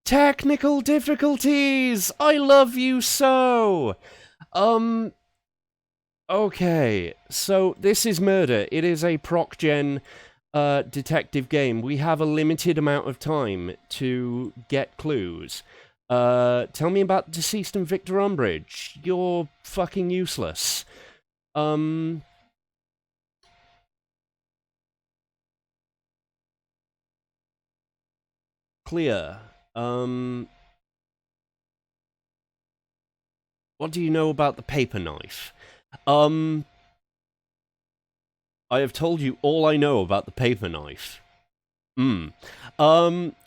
Technical difficulties! I love you so! Okay, so this is Murder. It is a proc-gen detective game. We have a limited amount of time to get clues. Tell me about Deceased and Victor Umbridge. You're fucking useless. Clear. What do you know about the paper knife? I have told you all I know about the paper knife.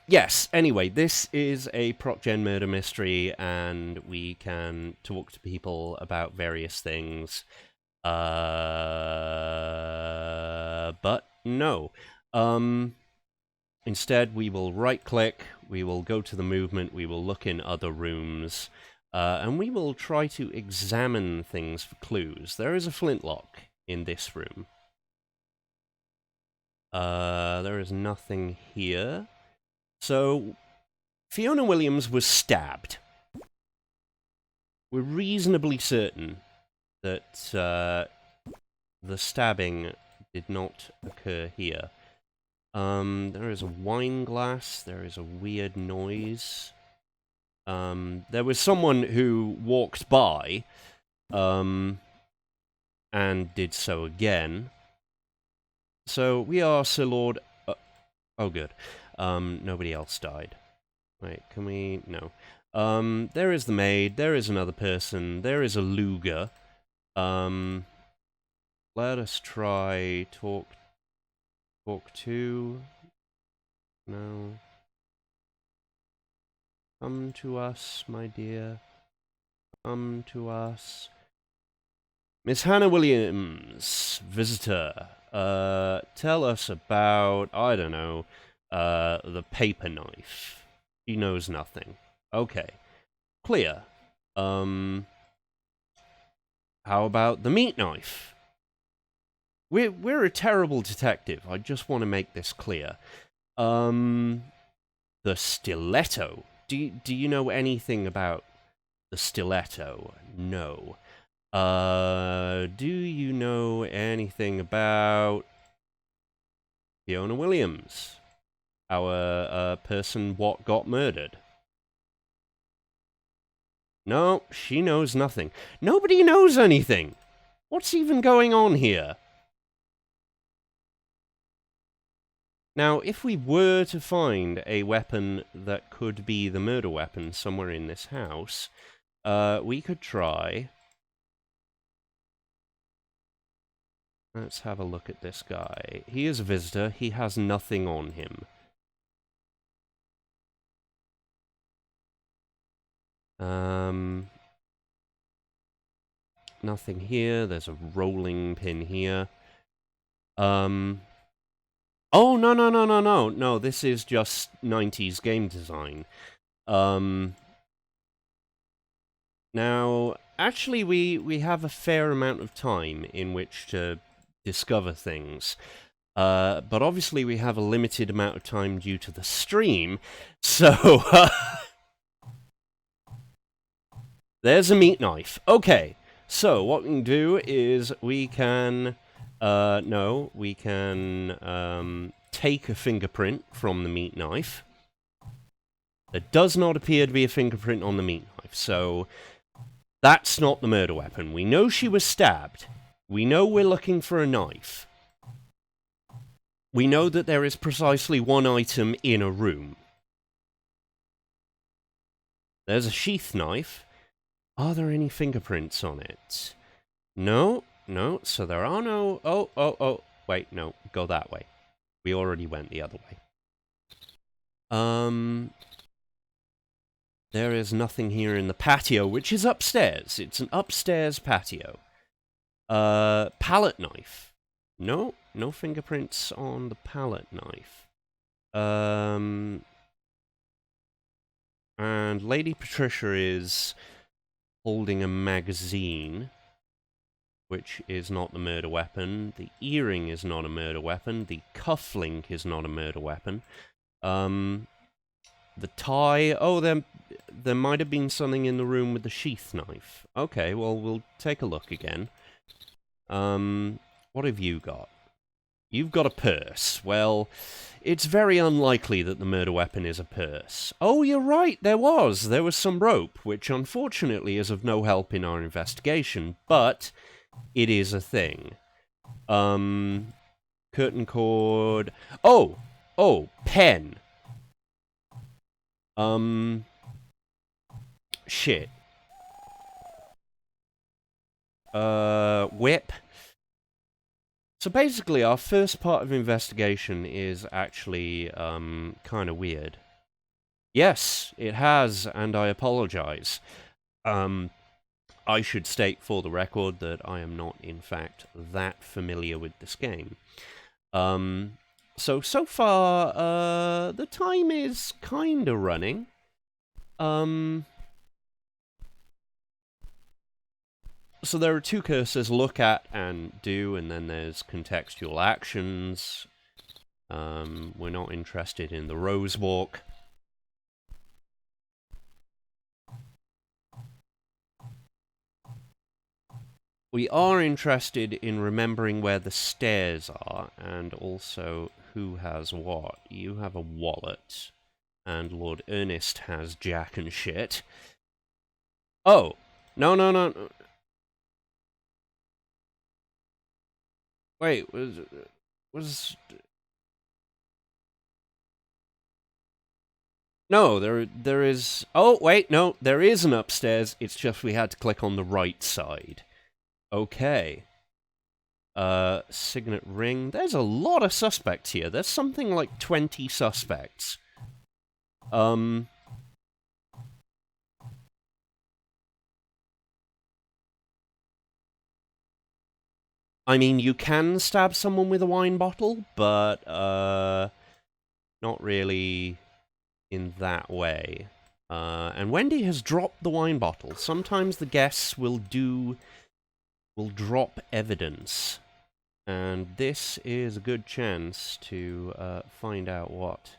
Yes, anyway, this is a proc-gen murder mystery, and we can talk to people about various things. But no. Instead, we will right-click, we will go to the movement, we will look in other rooms, and we will try to examine things for clues. There is a flintlock in this room. There is nothing here. So, Fiona Williams was stabbed. We're reasonably certain that the stabbing did not occur here. There is a wine glass. There is a weird noise. There was someone who walked by, and did so again. So we are Sir Lord... oh, good. Nobody else died. Wait, can we... No. There is the maid. There is another person. There is a Luger. Let us try talk to... No. Come to us, my dear. Come to us. Miss Hannah Williams, visitor. Tell us about, I don't know, the paper knife. She knows nothing. Okay. Clear. How about the meat knife? We're a terrible detective. I just want to make this clear. The stiletto. Do you know anything about the stiletto? No. Do you know anything about Fiona Williams? Our person what got murdered? No, she knows nothing. Nobody knows anything. What's even going on here? Now, if we were to find a weapon that could be the murder weapon somewhere in this house, we could try... Let's have a look at this guy. He is a visitor. He has nothing on him. Nothing here. There's a rolling pin here. Oh, no. No, this is just 90s game design. Now, actually, we have a fair amount of time in which to discover things. But obviously we have a limited amount of time due to the stream, so... There's a meat knife. Okay, so what we can do is we can... we can take a fingerprint from the meat knife. There does not appear to be a fingerprint on the meat knife, so... That's not the murder weapon. We know she was stabbed. We know we're looking for a knife. We know that there is precisely one item in a room. There's a sheath knife. Are there any fingerprints on it? No, so there are no... Oh, wait, no, go that way. We already went the other way. There is nothing here in the patio, which is upstairs. It's an upstairs patio. Palette knife. No fingerprints on the palette knife. And Lady Patricia is holding a magazine, which is not the murder weapon. The earring is not a murder weapon. The cufflink is not a murder weapon. The tie. Oh, there might have been something in the room with the sheath knife. Okay, well, we'll take a look again. What have you got? You've got a purse. Well, it's very unlikely that the murder weapon is a purse. Oh, you're right, there was. There was some rope, which unfortunately is of no help in our investigation, but it is a thing. Curtain cord. Oh! Oh, pen. Shit. Whip. So basically, our first part of investigation is actually, kind of weird. Yes, it has, and I apologize. I should state for the record that I am not, in fact, that familiar with this game. So far, the time is kinda running. So there are two cursors, look at and do, and then there's contextual actions. We're not interested in the rose walk. We are interested in remembering where the stairs are, and also who has what. You have a wallet, and Lord Ernest has Jack and shit. Oh! No. Wait, was... No, there is... Oh, wait, no, there is an upstairs, it's just we had to click on the right side. Okay. Signet ring. There's a lot of suspects here. There's something like 20 suspects. I mean, you can stab someone with a wine bottle, but, not really in that way. And Wendy has dropped the wine bottle. Sometimes the guests will drop evidence. And this is a good chance to find out what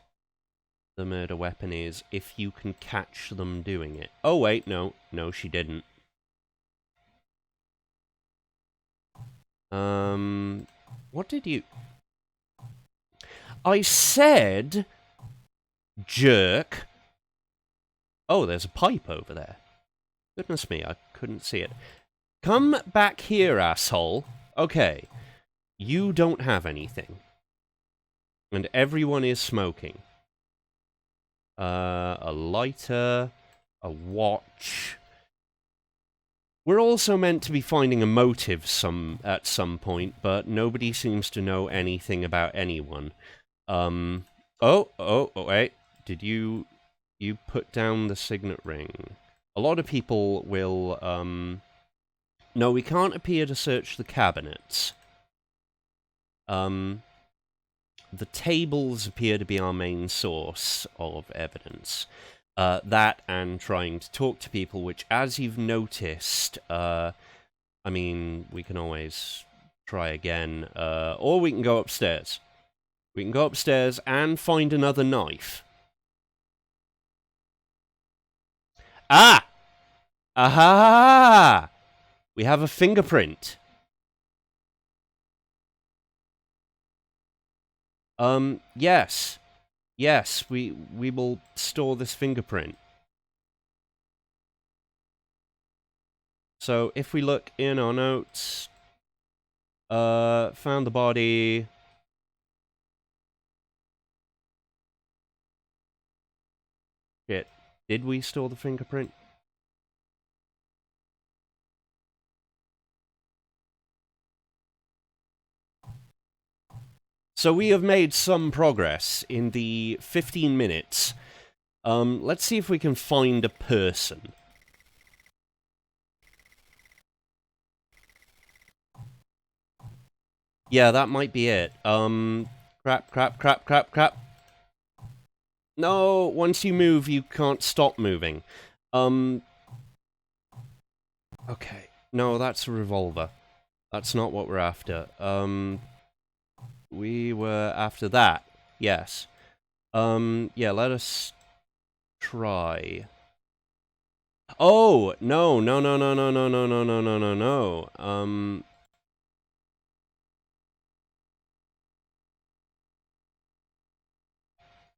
the murder weapon is, if you can catch them doing it. Oh wait, no, she didn't. What did you... I said... jerk. Oh, there's a pipe over there. Goodness me, I couldn't see it. Come back here, asshole. Okay. You don't have anything. And everyone is smoking. A lighter, a watch. We're also meant to be finding a motive at some point, but nobody seems to know anything about anyone. Oh, wait. Did you put down the signet ring? A lot of people will, no, we can't appear to search the cabinets. The tables appear to be our main source of evidence. That and trying to talk to people, which, as you've noticed, I mean, we can always try again, or we can go upstairs. We can go upstairs and find another knife. Ah! Aha! We have a fingerprint. Yes. Yes, we will store this fingerprint. So, if we look in our notes, found the body. Shit. Did we store the fingerprint? So we have made some progress in the 15 minutes. Let's see if we can find a person. Yeah, that might be it. Crap. No, once you move, you can't stop moving. Okay. No, that's a revolver. That's not what we're after. We were after that. Yes. Yeah, let us try. Oh, no, no, no, no, no, no, no, no, no, no, no, no.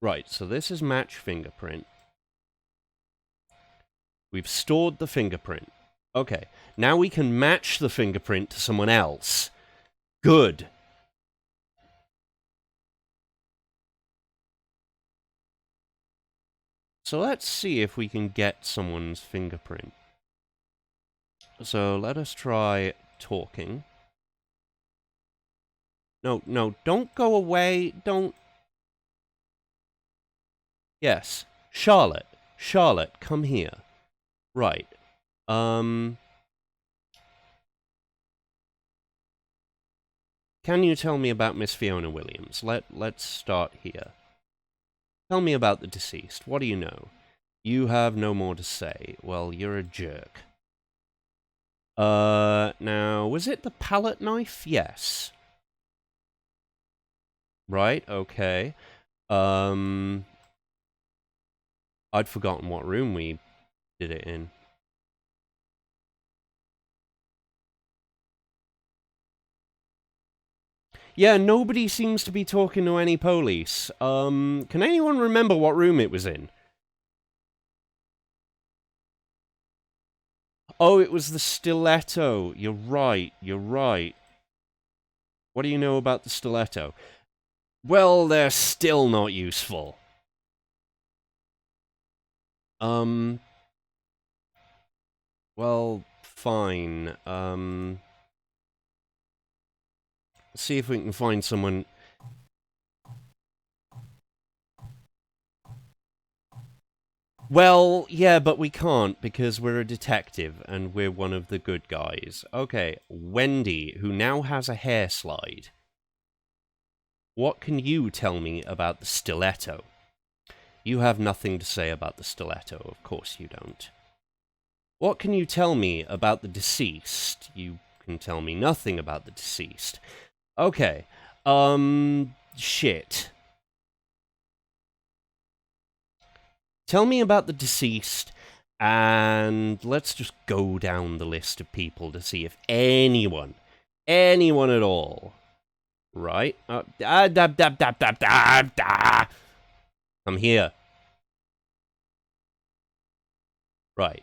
Right, so this is match fingerprint. We've stored the fingerprint. Okay, now we can match the fingerprint to someone else. Good. So let's see if we can get someone's fingerprint. So let us try talking. No, no, don't go away. Don't. Yes. Charlotte. Charlotte, come here. Right. Can you tell me about Miss Fiona Williams? Let's start here. Tell me about the deceased. What do you know? You have no more to say. Well, you're a jerk. Now, was it the palette knife? Yes. Right, okay. I'd forgotten what room we did it in. Yeah, nobody seems to be talking to any police. Can anyone remember what room it was in? Oh, it was the stiletto. You're right, you're right. What do you know about the stiletto? Well, they're still not useful. Well, fine. See if we can find someone. Well, yeah, but we can't because we're a detective and we're one of the good guys. Okay, Wendy, who now has a hair slide. What can you tell me about the stiletto? You have nothing to say about the stiletto, of course you don't. What can you tell me about the deceased? You can tell me nothing about the deceased. Okay, shit. Tell me about the deceased, and let's just go down the list of people to see if anyone at all, right? Come here. Right.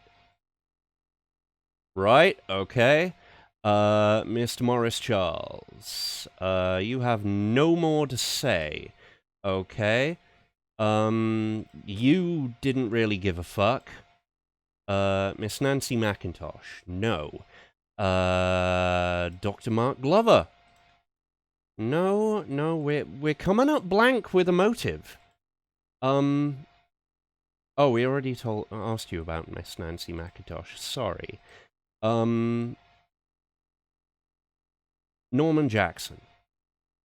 Right, okay. Mr. Morris Charles, you have no more to say, okay? You didn't really give a fuck. Miss Nancy McIntosh, no. Dr. Mark Glover. No, no, we're coming up blank with a motive. Oh, we already asked you about Miss Nancy McIntosh, sorry. Norman Jackson.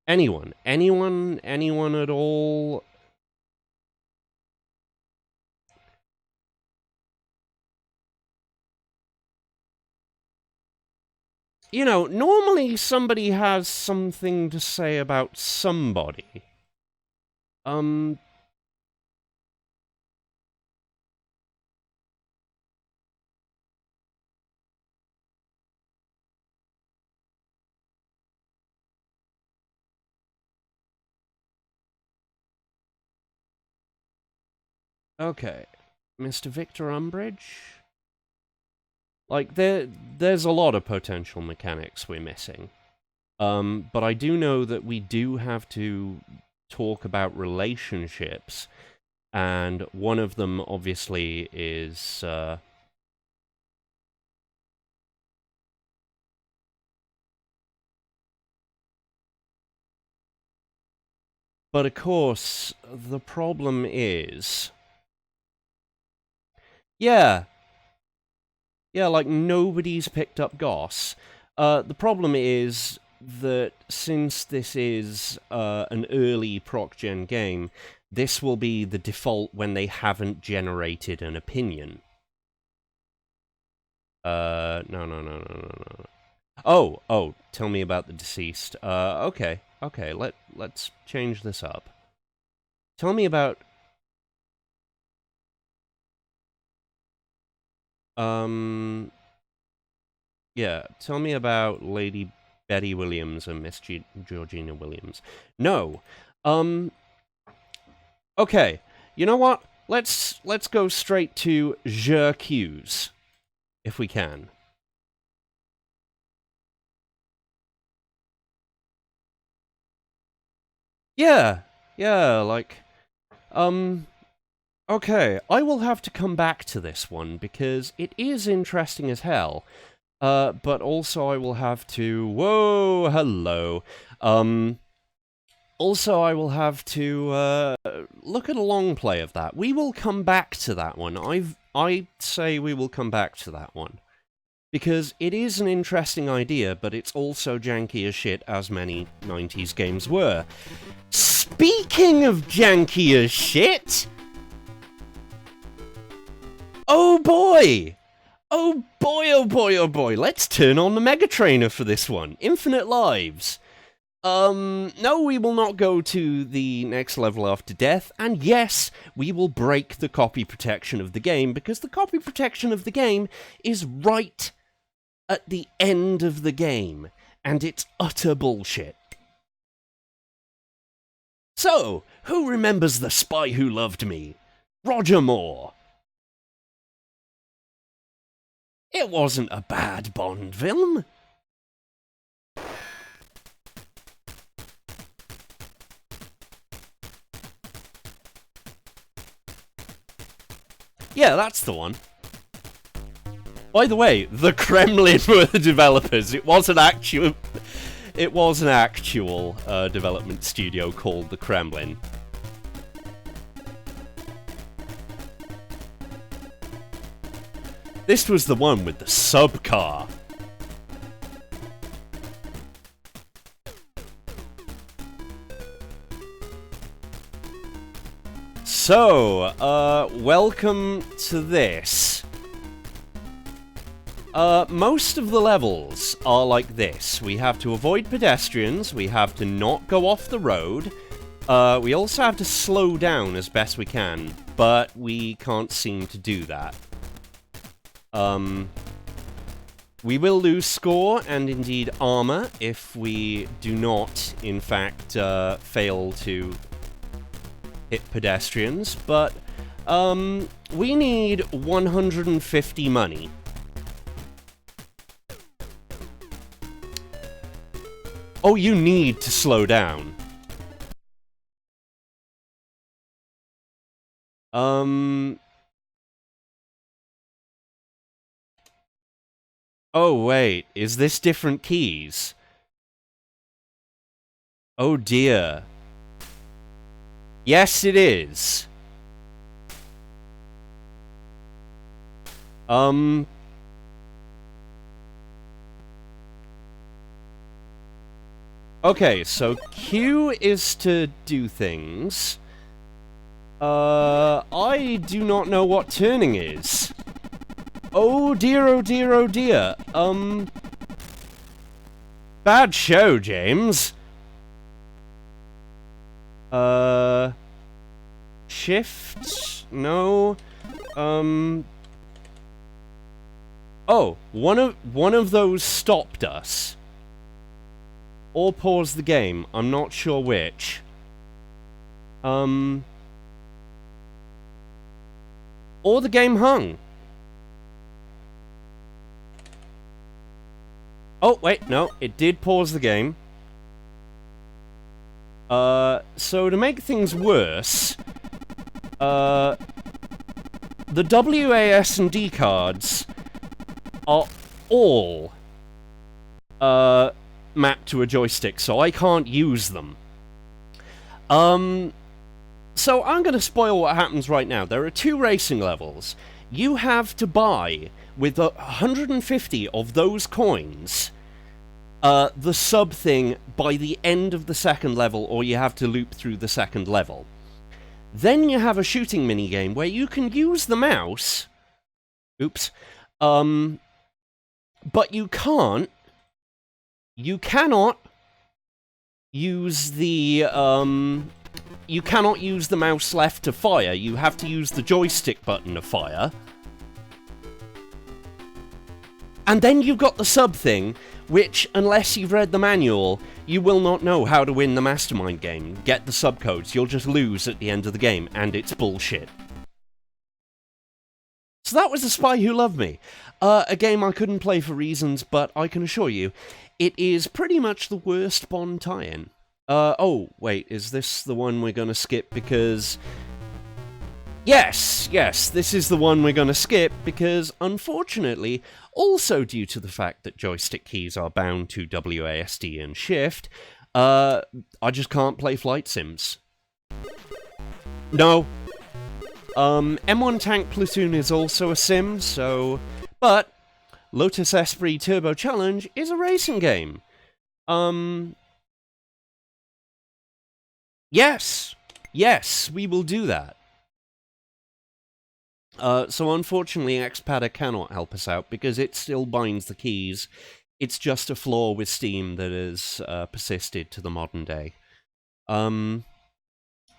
Anyone at all? You know, normally somebody has something to say about somebody. Okay. Mr. Victor Umbridge? Like, there's a lot of potential mechanics we're missing. But I do know that we do have to talk about relationships, and one of them, obviously, is, But, of course, the problem is... Yeah, like, nobody's picked up Goss. The problem is that since this is an early proc-gen game, this will be the default when they haven't generated an opinion. No. Oh, tell me about the deceased. Okay, let's change this up. Tell me about... Yeah, tell me about Lady Betty Williams and Miss Georgina Williams. No. Okay, you know what? Let's go straight to Jercuse, if we can. Yeah, like, okay, I will have to come back to this one, because it is interesting as hell. But also I will have to... Whoa, hello. Also I will have to, look at a long play of that. We will come back to that one. I'd say we will come back to that one. Because it is an interesting idea, but it's also janky as shit, as many 90s games were. Speaking of janky as shit... Oh boy! Oh boy, oh boy, oh boy, let's turn on the Mega Trainer for this one. Infinite Lives. No, we will not go to the next level after death, and yes, we will break the copy protection of the game, because the copy protection of the game is right at the end of the game, and it's utter bullshit. So, who remembers The Spy Who Loved Me? Roger Moore. It wasn't a bad Bond film. Yeah, that's the one. By the way, the Kremlin were the developers. It was an actual development studio called the Kremlin. This was the one with the sub car. So, welcome to this. Most of the levels are like this. We have to avoid pedestrians, we have to not go off the road, we also have to slow down as best we can, but we can't seem to do that. We will lose score and indeed armor if we do not, in fact, fail to hit pedestrians, but, we need 150 money. Oh, you need to slow down. Oh, wait, is this different keys? Oh dear. Yes, it is. Okay, so Q is to do things. I do not know what turning is. Oh dear, oh dear, oh dear. Bad show, James. Shift? No. Oh, one of those stopped us. Or paused the game. I'm not sure which. Or the game hung. Oh, wait, no, it did pause the game. So to make things worse, the WASD cards are all, mapped to a joystick, so I can't use them. So I'm gonna spoil what happens right now. There are 2 racing levels. You have to buy, with 150 of those coins, the sub thing by the end of the second level, or you have to loop through the second level. Then you have a shooting minigame where you can use the mouse. Oops. But you can't. You cannot use the, you cannot use the mouse left to fire. You have to use the joystick button to fire. And then you've got the sub thing, which, unless you've read the manual, you will not know how to win the Mastermind game. Get the subcodes, you'll just lose at the end of the game, and it's bullshit. So that was The Spy Who Loved Me. A game I couldn't play for reasons, but I can assure you, it is pretty much the worst Bond tie-in. Oh, wait, is this the one we're gonna skip because... Yes, this is the one we're gonna skip because, unfortunately, also due to the fact that joystick keys are bound to WASD and Shift, I just can't play flight sims. No. M1 Tank Platoon is also a sim, so... But, Lotus Esprit Turbo Challenge is a racing game. Yes, we will do that. So unfortunately, Xpadder cannot help us out because it still binds the keys. It's just a flaw with Steam that has persisted to the modern day.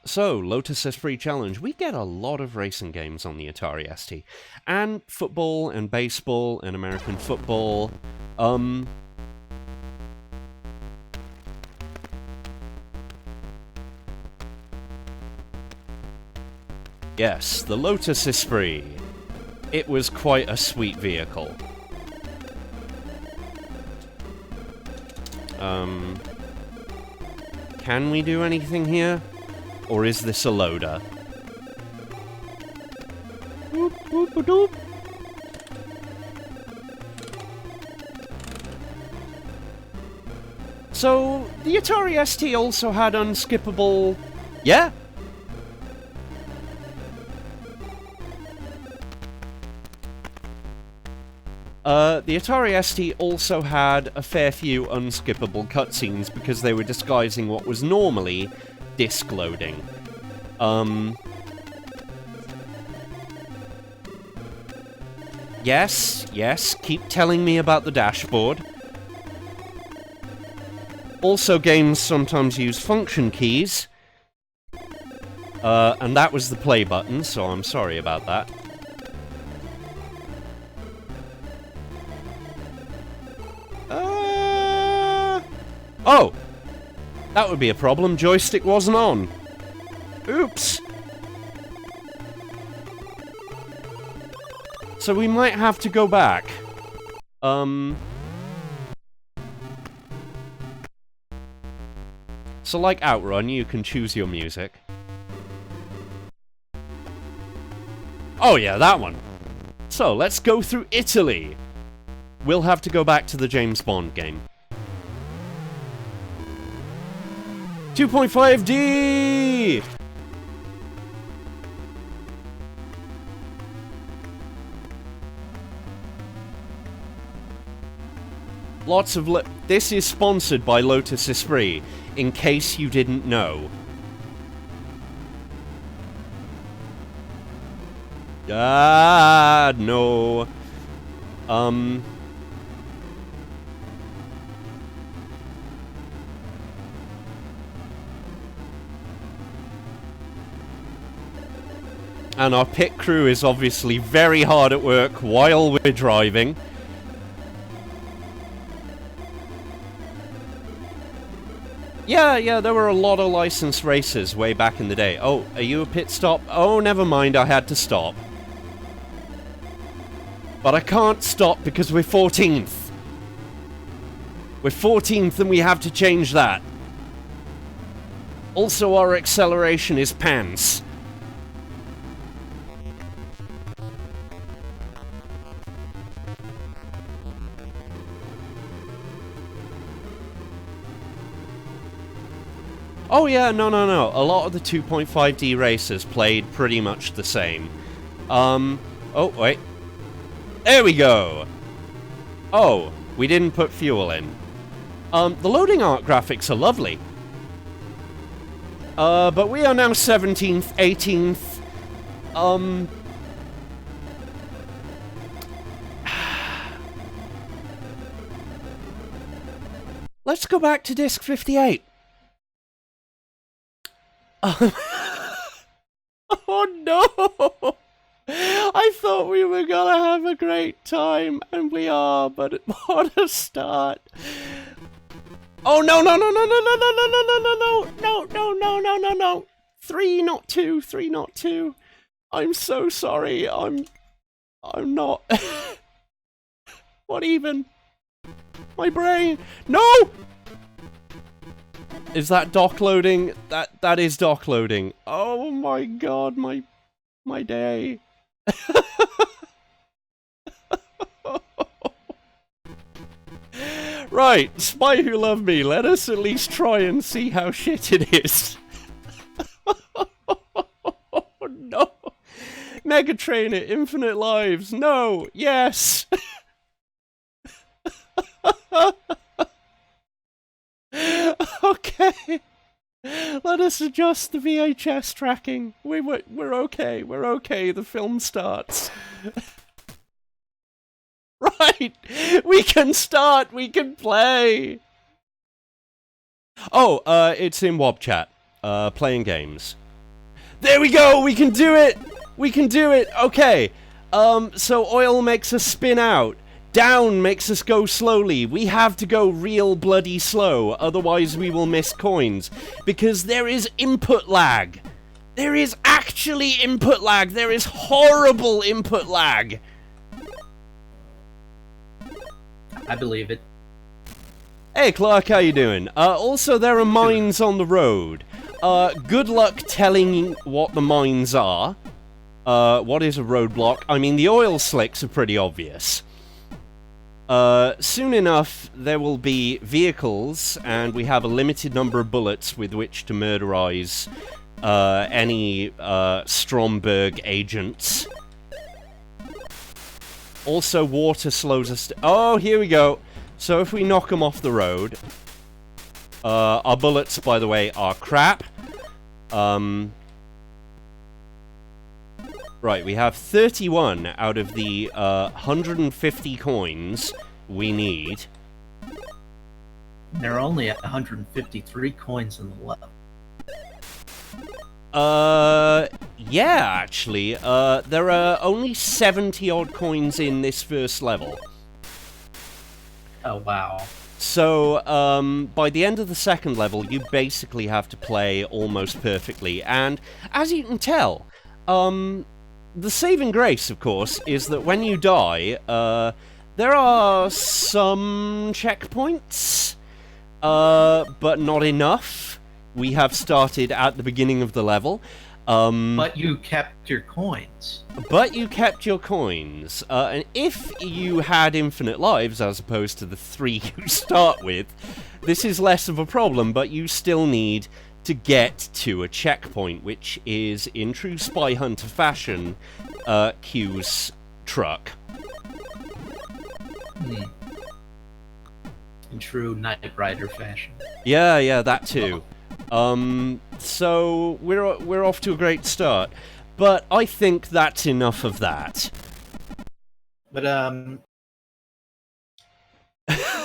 So, Lotus Esprit Challenge. We get a lot of racing games on the Atari ST. And football, and baseball, and American football. Yes, the Lotus Esprit. It was quite a sweet vehicle. Can we do anything here? Or is this a loader? Boop, boop, boop. So, the Atari ST also had unskippable... Yeah? The Atari ST also had a fair few unskippable cutscenes because they were disguising what was normally disc loading. Yes, keep telling me about the dashboard. Also, games sometimes use function keys. And that was the play button, so I'm sorry about that. Oh! That would be a problem. Joystick wasn't on. Oops. So we might have to go back. So like Outrun, you can choose your music. Oh yeah, that one. So, let's go through Italy. We'll have to go back to the James Bond game. 2.5D! Lots of this is sponsored by Lotus Esprit, in case you didn't know. Ah, no. And our pit crew is obviously very hard at work while we're driving. Yeah, there were a lot of licensed races way back in the day. Oh, are you a pit stop? Oh, never mind, I had to stop. But I can't stop because we're 14th. We're 14th and we have to change that. Also, our acceleration is pants. Oh yeah, no. A lot of the 2.5D races played pretty much the same. Oh, wait. There we go! Oh, we didn't put fuel in. The loading art graphics are lovely. But we are now 17th, 18th. Let's go back to disc 58. Oh no! I thought we were gonna have a great time, and we are, but what a start. Oh, no, no, no, no, no, no, no, no, no, no, no, no, no, no, no, no, no. 3, not 2, 3, not 2. I'm so sorry, I'm not. What even? My brain. No! Is that dock loading? That is dock loading. Oh my god, my day. Right, Spy Who Loved Me, let us at least try and see how shit it is. No! Mega Trainer, Infinite Lives, no! Yes! Okay. Let us adjust the VHS tracking. We're okay. We're okay. The film starts. Right. We can start. We can play. Oh, it's in Wob Chat. Playing games. There we go. We can do it. We can do it. Okay. So oil makes us spin out. Down makes us go slowly. We have to go real bloody slow, otherwise we will miss coins. Because there is input lag. There is actually input lag. There is horrible input lag. I believe it. Hey Clark, how you doing? Also, there are mines on the road. Good luck telling what the mines are. What is a roadblock? I mean, the oil slicks are pretty obvious. Soon enough, there will be vehicles, and we have a limited number of bullets with which to murderize, any, Stromberg agents. Also, water slows us... Oh, here we go! So if we knock them off the road... our bullets, by the way, are crap. Right, we have 31 out of the 150 coins we need. There are only 153 coins in the level. Yeah, actually. There are only 70-odd coins in this first level. Oh, wow. So, by the end of the second level, you basically have to play almost perfectly. And, as you can tell, the saving grace, of course, is that when you die, there are some checkpoints, but not enough. We have started at the beginning of the level. But you kept your coins. But you kept your coins. And if you had infinite lives, as opposed to the 3 you start with, this is less of a problem, but you still need to get to a checkpoint, which is, in true Spy Hunter fashion, Q's truck. In true Knight Rider fashion. Yeah, that too. So we're off to a great start, but I think that's enough of that. But I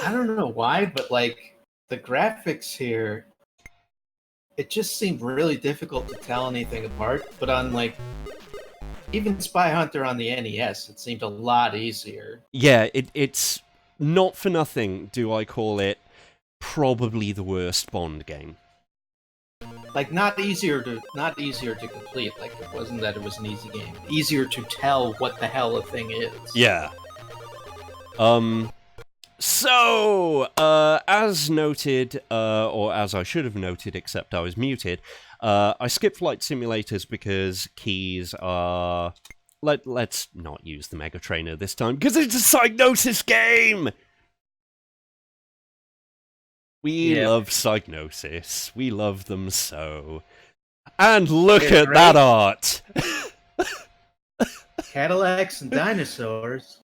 don't know why, but like the graphics here, it just seemed really difficult to tell anything apart. But on like even Spy Hunter on the NES, it seemed a lot easier. Yeah, it's not for nothing. Do I call it probably the worst Bond game? Like not easier to complete. Like it wasn't that it was an easy game. Easier to tell what the hell a thing is. Yeah. So, as noted, or as I should have noted, except I was muted, I skipped flight simulators because keys are... Let's not use the Mega Trainer this time, because it's a Psygnosis game! We love Psygnosis. We love them so. And look at that art! Cadillacs and dinosaurs.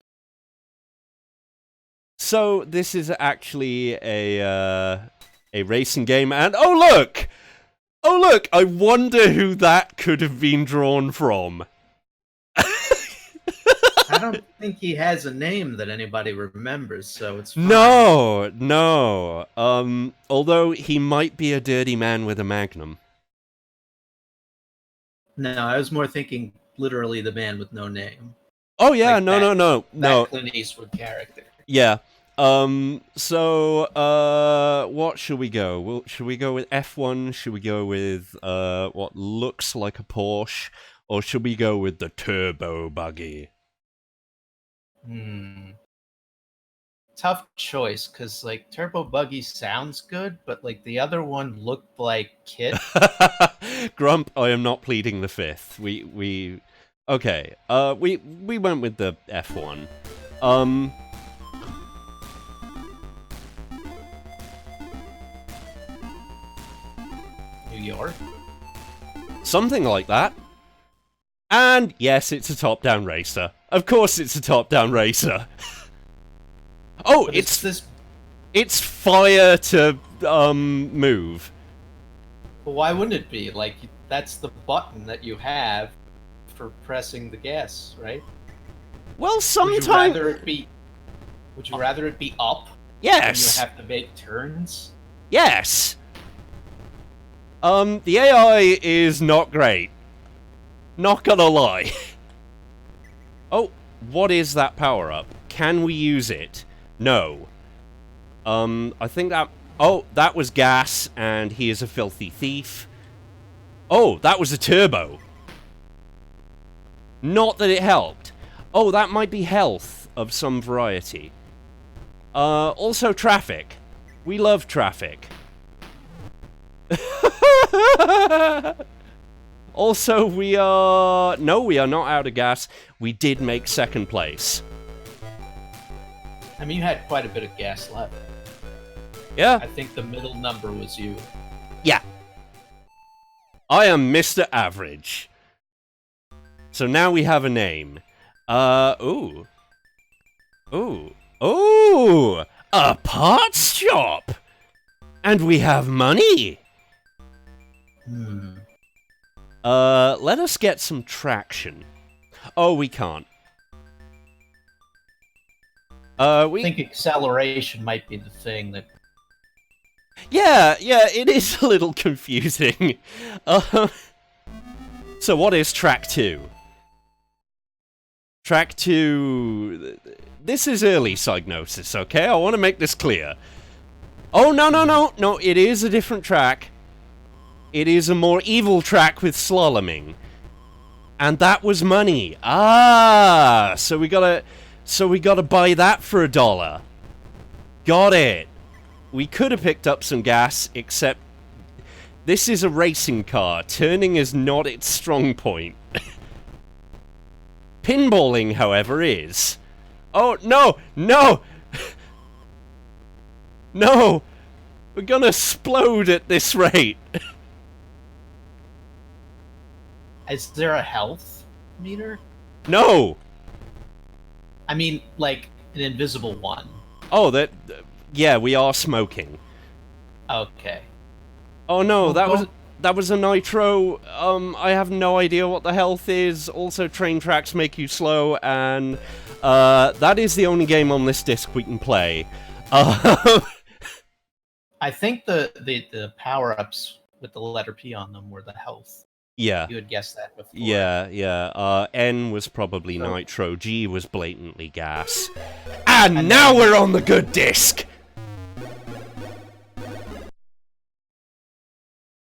So, this is actually a racing game, and oh look! Oh look! I wonder who that could have been drawn from. I don't think he has a name that anybody remembers, so it's fine. No. Although he might be a dirty man with a magnum. No, I was more thinking literally the man with no name. Oh yeah, Like no. That Clint Eastwood character. Yeah. So, what should we go? Should we go with F1? Should we go with, what looks like a Porsche? Or should we go with the turbo buggy? Tough choice, because, like, Turbo Buggy sounds good, but, like, the other one looked like Kit. Grump, I am not pleading the fifth. Okay, we went with the F1. New York? Something like that. And yes, it's a top-down racer. Of course it's a top-down racer. Oh, But it's fire to, move. But why wouldn't it be? Like, that's the button that you have for pressing the gas, right? Well, sometimes... Would you rather it be up? Yes! And you have to make turns? Yes! The AI is not great. Not gonna lie. Oh, what is that power-up? Can we use it? No. I think that... Oh, that was gas, and he is a filthy thief. Oh, that was a turbo. Not that it helped. Oh, that might be health of some variety. Also traffic. We love traffic. Also, we are... No, we are not out of gas. We did make second place. I mean, you had quite a bit of gas left. Yeah. I think the middle number was you. Yeah. I am Mr. Average. So now we have a name. Ooh. A parts shop! And we have money! Let us get some traction. Oh, we can't. I think acceleration might be the thing that... Yeah, it is a little confusing. So what is track 2? Track 2... This is early Psygnosis, okay? I want to make this clear. Oh, no, it is a different track. It is a more evil track with slaloming. And that was money. Ah, so we gotta buy that for $1. Got it. We could have picked up some gas, except this is a racing car. Turning is not its strong point. Pinballing, however, is. Oh, no! No! We're gonna explode at this rate. Is there a health meter? No! I mean, like, an invisible one. Oh, yeah, we are smoking. Okay. Oh no, that was a nitro. I have no idea what the health is. Also, train tracks make you slow, and that is the only game on this disc we can play. I think the power-ups with the letter P on them were the health. Yeah. You had guessed that before. Yeah. N was probably nitro. G was blatantly gas. And now we're on the good disc!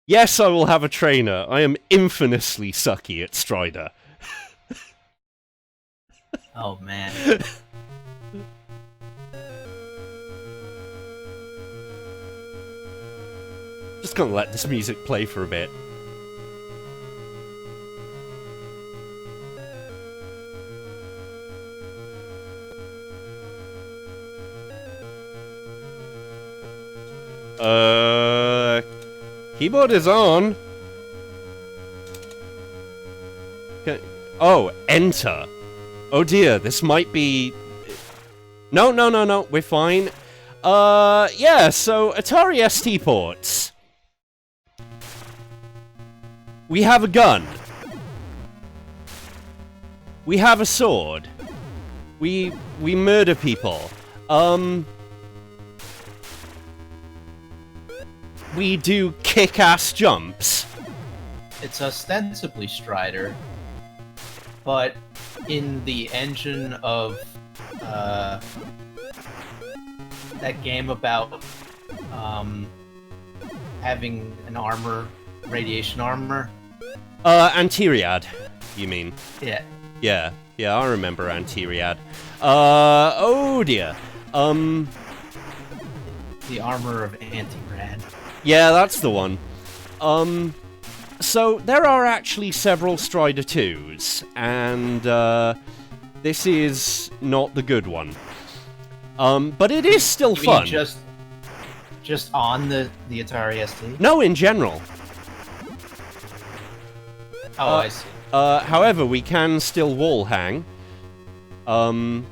Yes, I will have a trainer. I am infamously sucky at Strider. Oh, man. Just gonna let this music play for a bit. Keyboard is on. Oh, enter. Oh dear, this might be... No, we're fine. Yeah, so Atari ST ports. We have a gun. We have a sword. We murder people. We do kick-ass jumps. It's ostensibly Strider. but in the engine of that game about having an armor, radiation armor. Antiriad, you mean? Yeah. Yeah, I remember Antiriad. Oh dear. The armor of Anti-Rad. Yeah, that's the one. So there are actually several Strider 2s, and this is not the good one. But it is still You fun. mean just on the Atari ST? No, in general. Oh, I see. However, we can still wall hang. And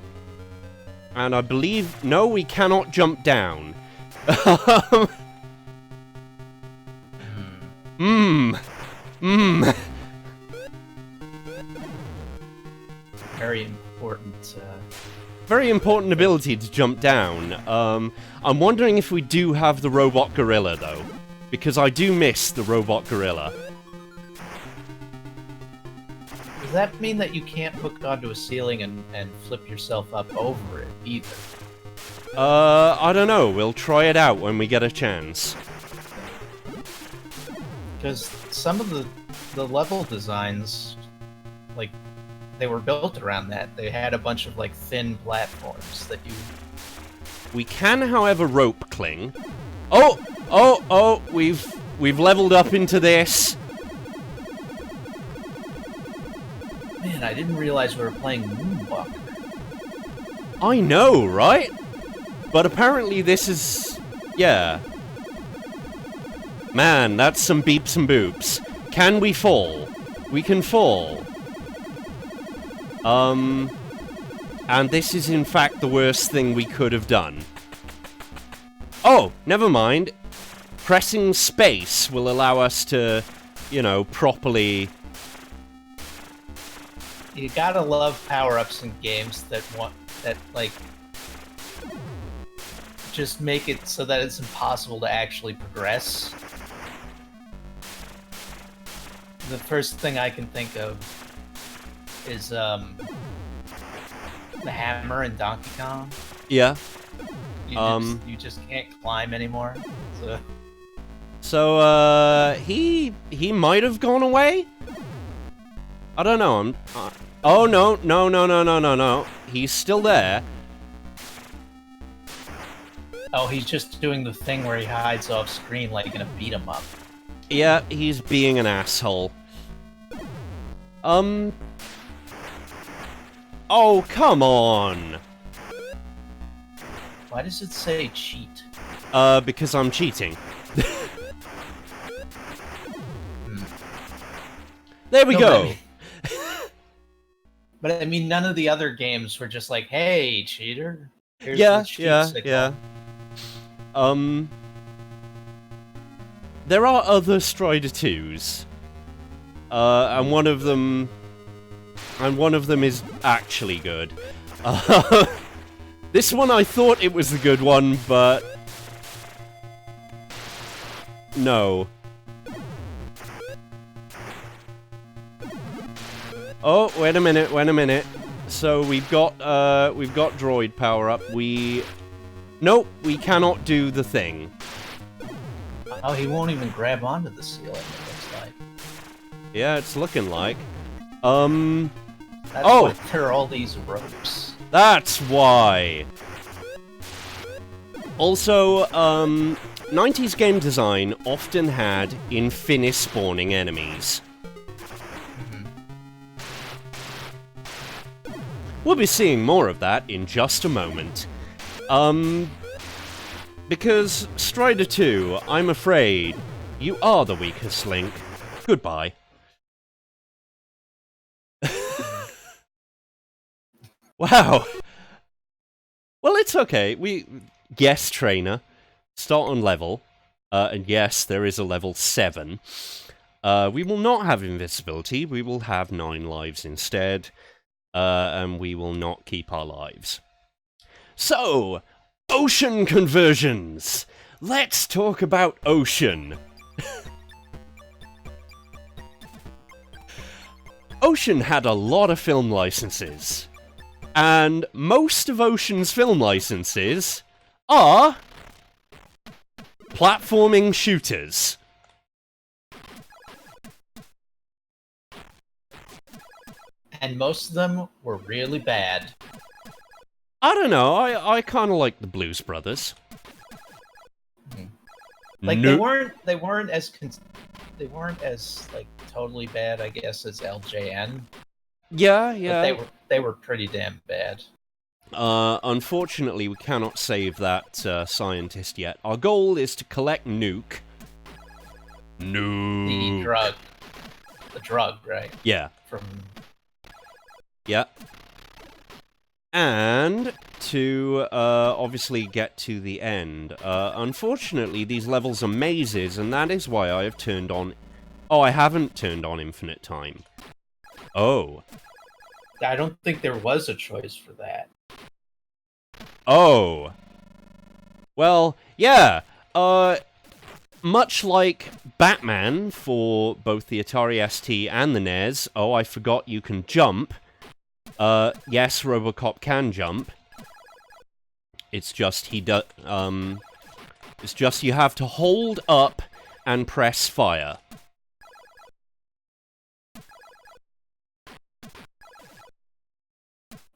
I believe... No, we cannot jump down. Very important. Very important ability to jump down. I'm wondering if we do have the robot gorilla, though. Because I do miss the robot gorilla. Does that mean that you can't hook onto a ceiling and flip yourself up over it, either? I don't know. We'll try it out when we get a chance. Because some of the level designs, like, they were built around that. They had a bunch of, like, thin platforms that you... We can, however, rope cling. Oh! We've leveled up into this. Man, I didn't realize we were playing Moonwalker. I know, right? But apparently this is... yeah. Man, that's some beeps and boops. Can we fall? We can fall. And this is in fact the worst thing we could have done. Oh, never mind. Pressing space will allow us to, you know, properly... You gotta love power-ups in games that like, just make it so that it's impossible to actually progress. The first thing I can think of is, the hammer in Donkey Kong. Yeah. You just can't climb anymore. So, he might have gone away? I don't know, oh, no. He's still there. Oh, he's just doing the thing where he hides off screen like in a beat-em-up. Yeah, he's being an asshole. Oh, come on! Why does it say cheat? Because I'm cheating. There we go! But I mean, none of the other games were just like, hey, cheater. Here's Yeah, the cheat signal. There are other Strider 2s. And one of them is actually good. This one I thought it was the good one, but... no. Oh, wait a minute. So we've got droid power up. Nope, we cannot do the thing. Oh, he won't even grab onto the ceiling, it looks like. Yeah, it's looking like. That's why there are all these ropes. That's why. Also, 90s game design often had infinite spawning enemies. We'll be seeing more of that in just a moment. Because Strider 2, I'm afraid, you are the weakest link. Goodbye. Wow. Well, it's okay. Yes, trainer. Start on level. And yes, there is a level 7. We will not have invisibility. We will have 9 lives instead. And we will not keep our lives. So, ocean conversions! Let's talk about ocean! Ocean had a lot of film licenses. And most of Ocean's film licenses are platforming shooters. And most of them were really bad. I don't know, I kind of like the Blues Brothers. Like they weren't as like totally bad, I guess, as LJN. Yeah, yeah. But they were pretty damn bad. Unfortunately, we cannot save that scientist yet. Our goal is to collect Nuke. Nuke. The drug, right? Yeah. From. Yeah. And to obviously get to the end. Unfortunately, these levels are mazes, and that is why I have turned on... Oh, I haven't turned on infinite time. Oh. I don't think there was a choice for that. Oh. Well, yeah. Much like Batman for both the Atari ST and the NES. Oh, I forgot you can jump. Yes, RoboCop can jump. It's just it's just you have to hold up and press fire.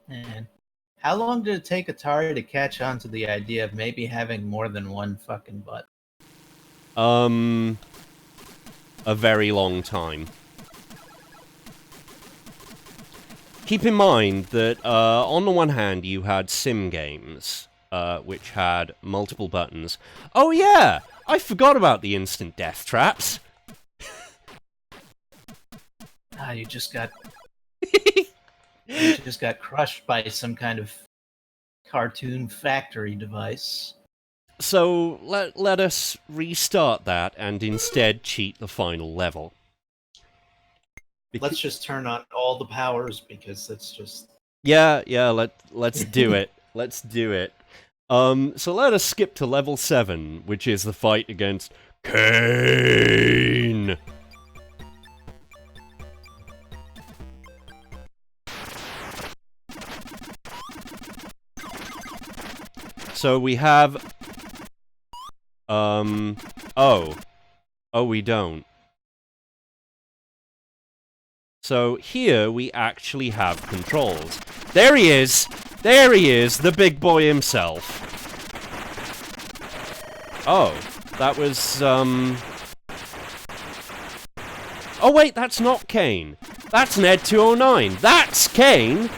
Man, how long did it take Atari to catch on to the idea of maybe having more than one fucking button? A very long time. Keep in mind that, on the one hand, you had sim games, which had multiple buttons. Oh yeah! I forgot about the instant death traps! Ah, you just got... you just got crushed by some kind of cartoon factory device. So, let us restart that and instead cheat the final level. Let's just turn on all the powers, because that's just... Yeah, let's do it. Let's do it. So let us skip to level 7, which is the fight against Kane! So we have... Oh, we don't. So here we actually have controls. There he is! There he is, the big boy himself. Oh, that was, Oh wait, that's not Kane. That's Ned 209. That's Kane!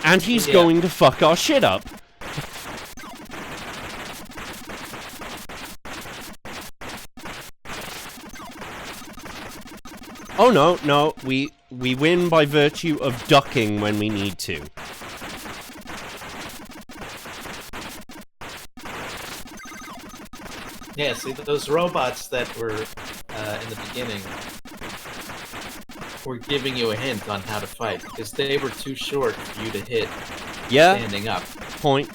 And he's going to fuck our shit up. Oh no, we win by virtue of ducking when we need to. Yeah, see, those robots that were in the beginning were giving you a hint on how to fight, because they were too short for you to hit standing up. Point.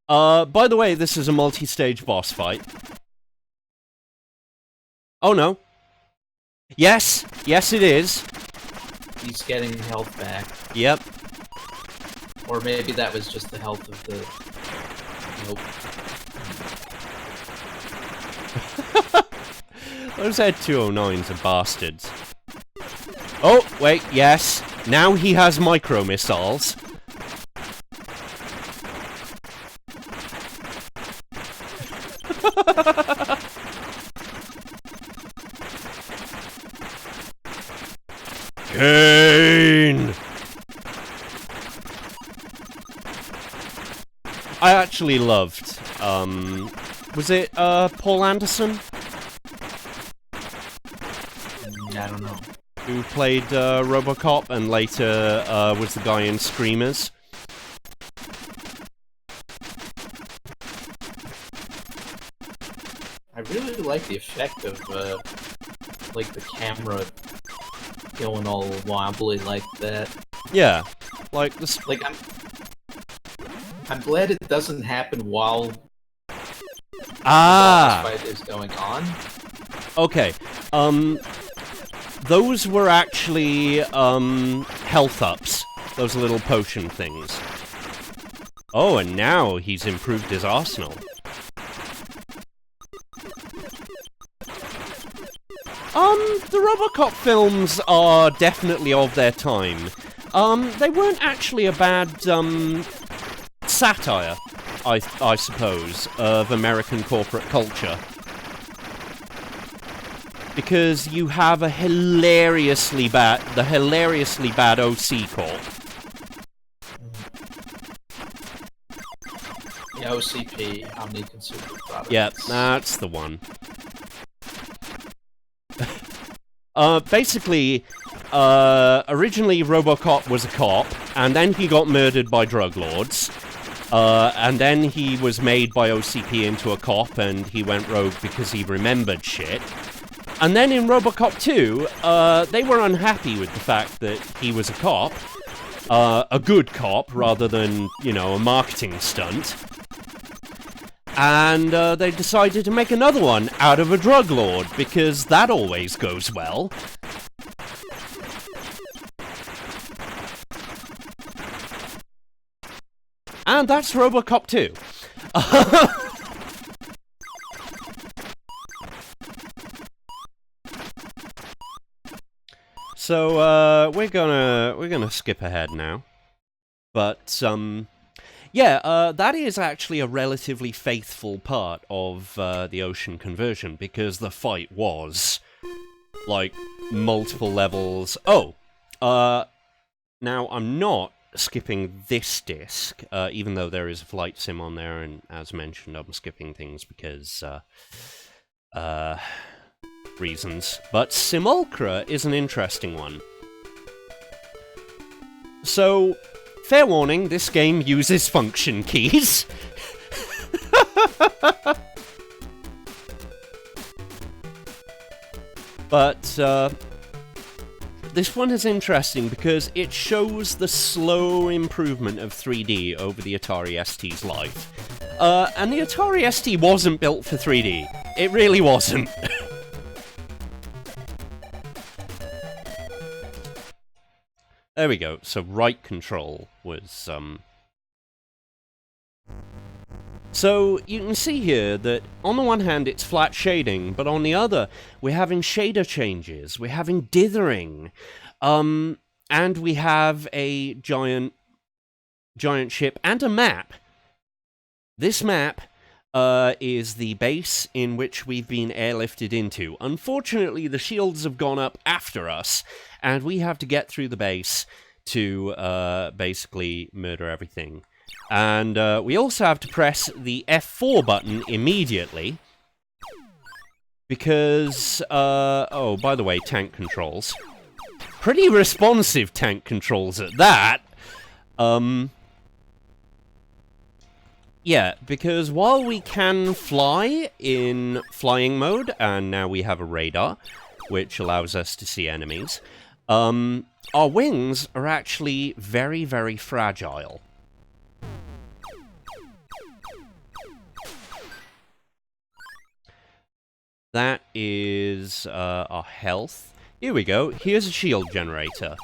By the way, this is a multi-stage boss fight. Oh no. Yes! Yes it is! He's getting health back. Yep. Or maybe that was just the health of the... Nope. Those Ed 209s are bastards. Oh, wait, yes. Now he has micro-missiles. Kane! I actually loved, was it, Paul Anderson? I don't know. Who played, RoboCop and later, was the guy in Screamers? I really like the effect of, like, the camera going all wobbly like that. Yeah, like this. Like, I'm glad it doesn't happen while the fight is going on. Okay. those were actually, health ups. Those little potion things. Oh, and now he's improved his arsenal. The RoboCop films are definitely of their time. They weren't actually a bad, satire, I suppose, of American corporate culture. Because you have the hilariously bad OC Corp. The OCP, Omni Consumer Products. Yep, that's the one. Basically, originally RoboCop was a cop, and then he got murdered by drug lords. And then he was made by OCP into a cop, and he went rogue because he remembered shit. And then in RoboCop 2, they were unhappy with the fact that he was a cop. A good cop, rather than, you know, a marketing stunt. And they decided to make another one out of a drug lord, because that always goes well. And that's RoboCop 2. So, we're gonna skip ahead now. But, yeah, that is actually a relatively faithful part of the ocean conversion, because the fight was, like, multiple levels. Oh! Now, I'm not skipping this disc, even though there is a flight sim on there, and as mentioned, I'm skipping things because, reasons. But Simulacra is an interesting one. So, fair warning, this game uses function keys. But, this one is interesting because it shows the slow improvement of 3D over the Atari ST's life. And the Atari ST wasn't built for 3D. It really wasn't. There we go. So right control was, So you can see here that on the one hand it's flat shading, but on the other we're having shader changes, we're having dithering, and we have a giant ship and a map. This map is the base in which we've been airlifted into. Unfortunately, the shields have gone up after us, and we have to get through the base to basically murder everything. And we also have to press the F4 button immediately, because, oh, by the way, tank controls. Pretty responsive tank controls at that. Yeah, because while we can fly in flying mode, and now we have a radar, which allows us to see enemies, our wings are actually very, very fragile. That is our health. Here we go. Here's a shield generator.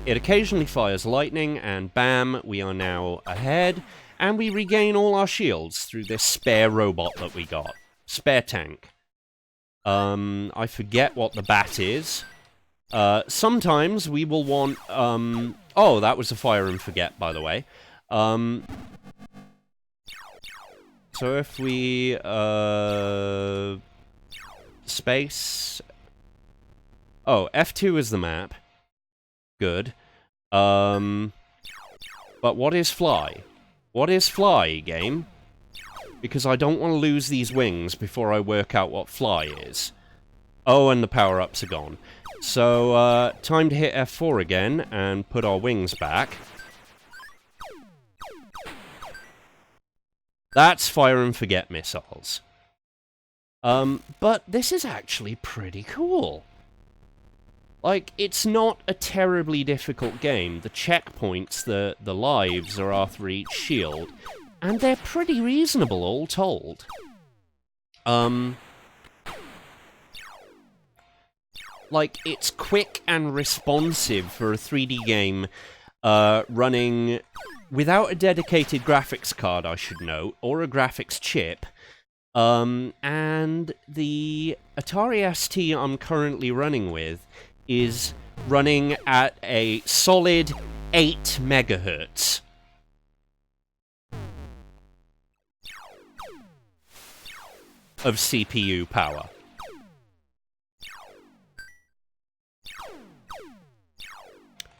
It occasionally fires lightning, and bam, we are now ahead, and we regain all our shields through this spare robot that we got. Spare tank. I forget what the bat is. Sometimes we will want, oh, that was a fire and forget, by the way. So if we, space... Oh, F2 is the map. Good. But what is fly? What is fly, game? Because I don't want to lose these wings before I work out what fly is. Oh, and the power-ups are gone. So, time to hit F4 again and put our wings back. That's fire and forget missiles. But this is actually pretty cool. Like, it's not a terribly difficult game. The checkpoints, the lives are after each shield, and they're pretty reasonable, all like, it's quick and responsive for a 3D game running without a dedicated graphics card, I should note, or a graphics chip. And the Atari ST I'm currently running with is running at a solid 8 megahertz. Of CPU power.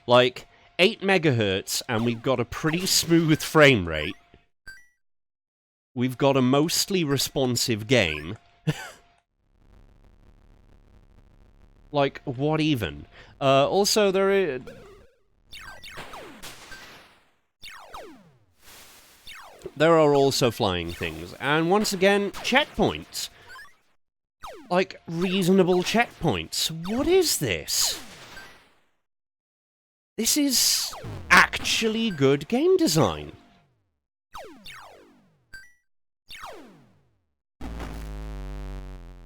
Like, 8 megahertz, and we've got a pretty smooth frame rate. We've got a mostly responsive game. Like, what even? Also, there are also flying things, and once again, checkpoints. Like, reasonable checkpoints. What is this? This is actually good game design.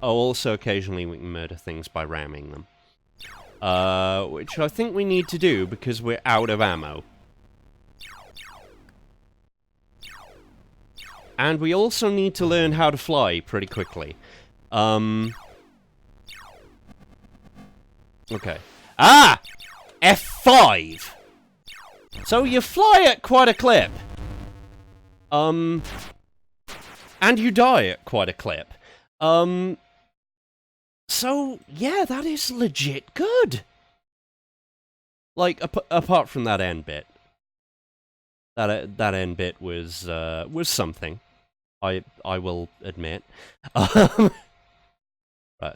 Oh, also occasionally we can murder things by ramming them. Which I think we need to do because we're out of ammo. And we also need to learn how to fly pretty quickly. Okay. Ah! F5! So you fly at quite a clip. And you die at quite a clip. So, yeah, that is legit good. Like, apart from that end bit. That end bit was something. I will admit. Right,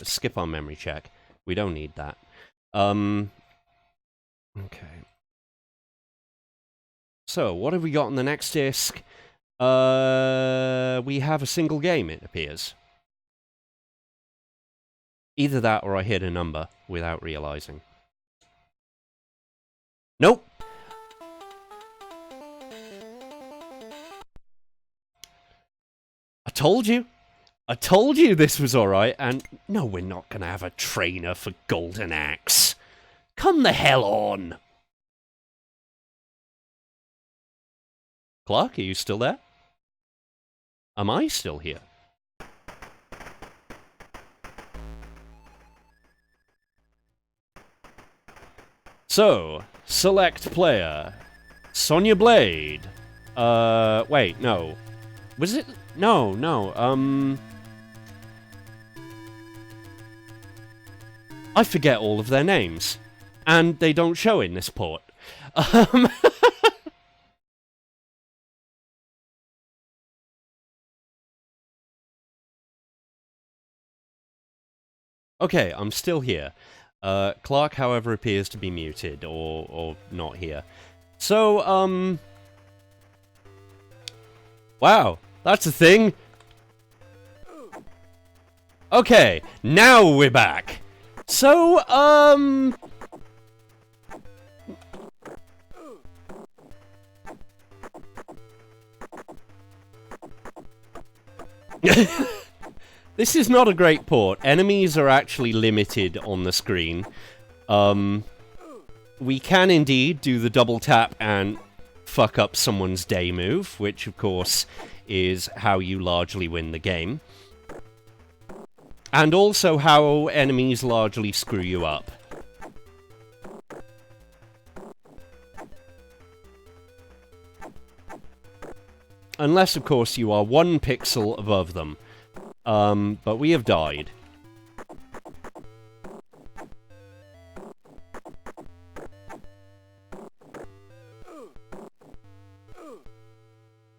skip our memory check. We don't need that. Okay. So, what have we got on the next disc? We have a single game, it appears. Either that or I hit a number without realizing. Nope! I told you! I told you this was alright, and no, we're not gonna have a trainer for Golden Axe. Come the hell on! Clark, are you still there? Am I still here? So, select player. Sonya Blade. Wait, no. Was it? No. I forget all of their names. And they don't show in this port. Okay, I'm still here. Clark, however, appears to be muted, or not here. So, wow, that's a thing! Okay, now we're back! So, this is not a great port. Enemies are actually limited on the screen. We can indeed do the double tap and fuck up someone's day move, which of course is how you largely win the game. And also how enemies largely screw you up. Unless, of course, you are 1 pixel above them. But we have died.